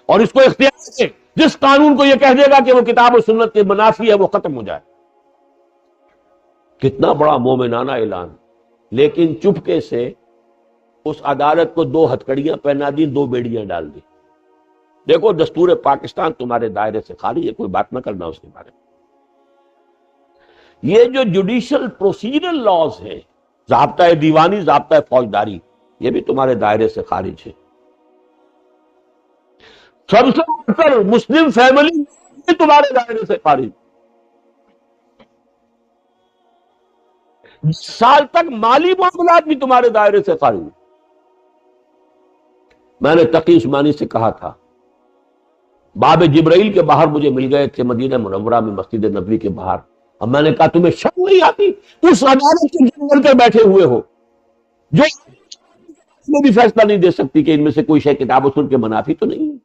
اور اس کو اختیار سے جس قانون کو یہ کہہ دے گا کہ وہ کتاب و سنت کے منافی ہے وہ ختم ہو جائے۔ کتنا بڑا مومنانہ اعلان۔ لیکن چپکے سے اس عدالت کو 2 ہتھکڑیاں پہنا دی، 2 بیڑیاں ڈال دی۔ دیکھو دستور پاکستان تمہارے دائرے سے خالی ہے، کوئی بات نہ کرنا اس کے بارے میں۔ یہ جو جوڈیشل پروسیجرل لاز ہیں، ضابطۂ دیوانی، ضابطۂ فوجداری، یہ بھی تمہارے دائرے سے خارج ہے۔ سب سے بڑھ کر مسلم فیملی بھی تمہارے دائرے سے خارج۔ 10 سال تک مالی معاملات بھی تمہارے دائرے سے خارج۔ میں نے تقی عثمانی سے کہا تھا، باب جبرائیل کے باہر مجھے مل گئے تھے مدینہ منورہ میں، مسجد نبوی کے باہر، اور میں نے کہا تمہیں شرم نہیں آتی؟ اس عدالت کے جن کر بیٹھے ہوئے ہو جو میں بھی فیصلہ نہیں دے سکتی کہ ان میں سے کوئی شے کتاب و سنت کے منافی تو نہیں ہے۔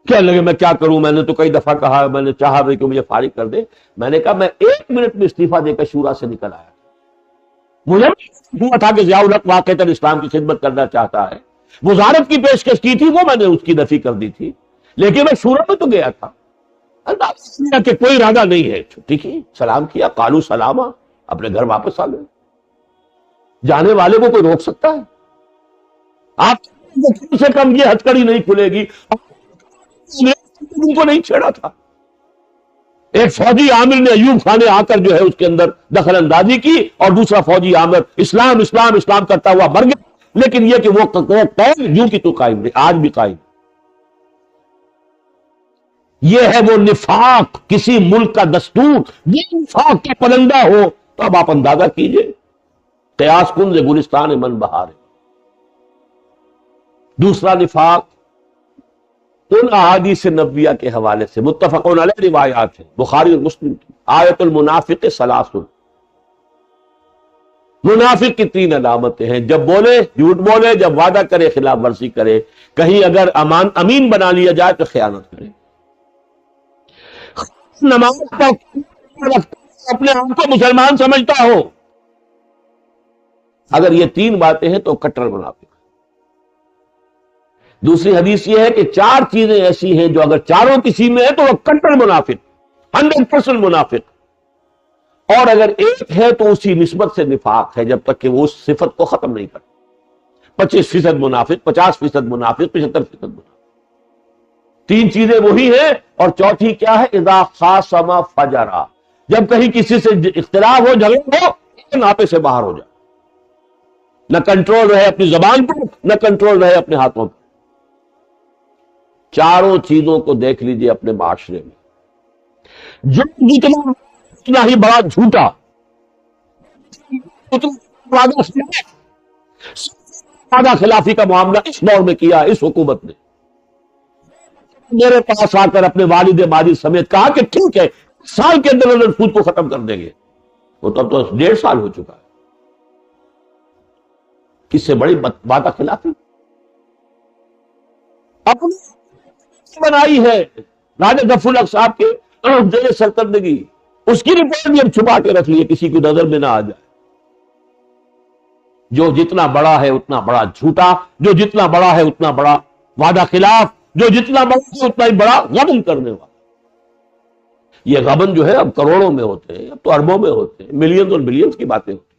کہنے لگے میں کیا کروں، میں نے تو کئی دفعہ کہا، میں نے چاہا بھی کہ مجھے فارغ کر دے۔ میں نے کہا میں 1 منٹ میں استعفیٰ دے کر شورا سے نکل آیا۔ مجھے ہوا تھا کہ ضیاء الحق واقعتاً اسلام کی خدمت کرنا چاہتا ہے، وزارت کی پیشکش کی تھی، وہ میں نے اس کی نفی کر دی تھی، لیکن میں شورا میں تو گیا تھا۔ اللہ کہ کوئی ارادہ نہیں ہے، چھٹی کی، سلام کیا، قالو سلامہ، اپنے گھر واپس آ گئے۔ جانے والے کو کوئی روک سکتا ہے؟ آپ کم سے کم یہ ہتھکڑی نہیں کھلے گی، ان کو نہیں چھیڑا تھا۔ ایک فوجی عامر نے ایوب خان نے آ کر جو ہے اس کے اندر دخل اندازی کی، اور دوسرا فوجی عامر اسلام اسلام اسلام کرتا ہوا مر گیا، لیکن یہ کہ وہ قید یوں کی تو قائم رہی، آج بھی قائم۔ یہ ہے وہ نفاق، کسی ملک کا دستور یہ نفاق کا پلندہ ہو تو اب آپ اندازہ کیجئے، قیاس کنز گلستان من بہار ہے۔ دوسرا نفاق ان احادیث نبویہ کے حوالے سے متفقون علیہ روایات ہیں بخاری اور مسلم کی. آیت المنافق ثلاث، منافق کی 3 علامتیں ہیں. جب بولے جھوٹ بولے، جب وعدہ کرے خلاف ورزی کرے، کہیں اگر امین بنا لیا جائے تو خیانت کرے. نماز پڑھ اپنے آپ کو مسلمان سمجھتا ہو، اگر یہ 3 باتیں ہیں تو کٹر منافق. دوسری حدیث یہ ہے کہ 4 چیزیں ایسی ہیں جو اگر چاروں کسی میں ہے تو وہ کٹر منافق، 100% منافق. اور اگر ایک ہے تو اسی نسبت سے نفاق ہے جب تک کہ وہ اس صفت کو ختم نہیں کرتا. 25% منافق، 50% منافق، 75% منافق. 3 چیزیں وہی ہیں. اور چوتھی کیا ہے؟ اذا خاصم فجرا، جب کہیں کسی سے اختلاف ہو، جھگڑا ہو، ناپے سے باہر ہو جائے. نہ کنٹرول رہے اپنی زبان پر، نہ کنٹرول رہے اپنے ہاتھوں پر. چاروں چیزوں کو دیکھ لیجئے اپنے معاشرے میں. جو جتنا اتنا ہی بڑا جھوٹا، وعدہ خلافی کا معاملہ اس دور میں کیا اس حکومت نے. میرے پاس آ کر اپنے والد ماجد سمیت کہا کہ ٹھیک ہے سال کے اندر سود کو ختم کر دیں گے. وہ تو اب تو 1.5 سال ہو چکا ہے. کس سے بڑی وعدہ خلافی اپنی بنائی ہے راجہ ظفر الحق صاحب کے زیر سرکردگی. اس کی رپورٹ بھی اب چھپا کے رکھ لیے کسی کی نظر میں نہ آ جائے. جو جتنا بڑا ہے اتنا بڑا جھوٹا، جو جتنا بڑا ہے اتنا بڑا وعدہ خلاف، جو جتنا بڑا ہے اتنا ہی بڑا غبن کرنے والا. یہ غبن جو ہے اب کروڑوں میں ہوتے ہیں، اب تو اربوں میں ہوتے ہیں، ملینز اور بلینز کی باتیں ہوتی ہیں.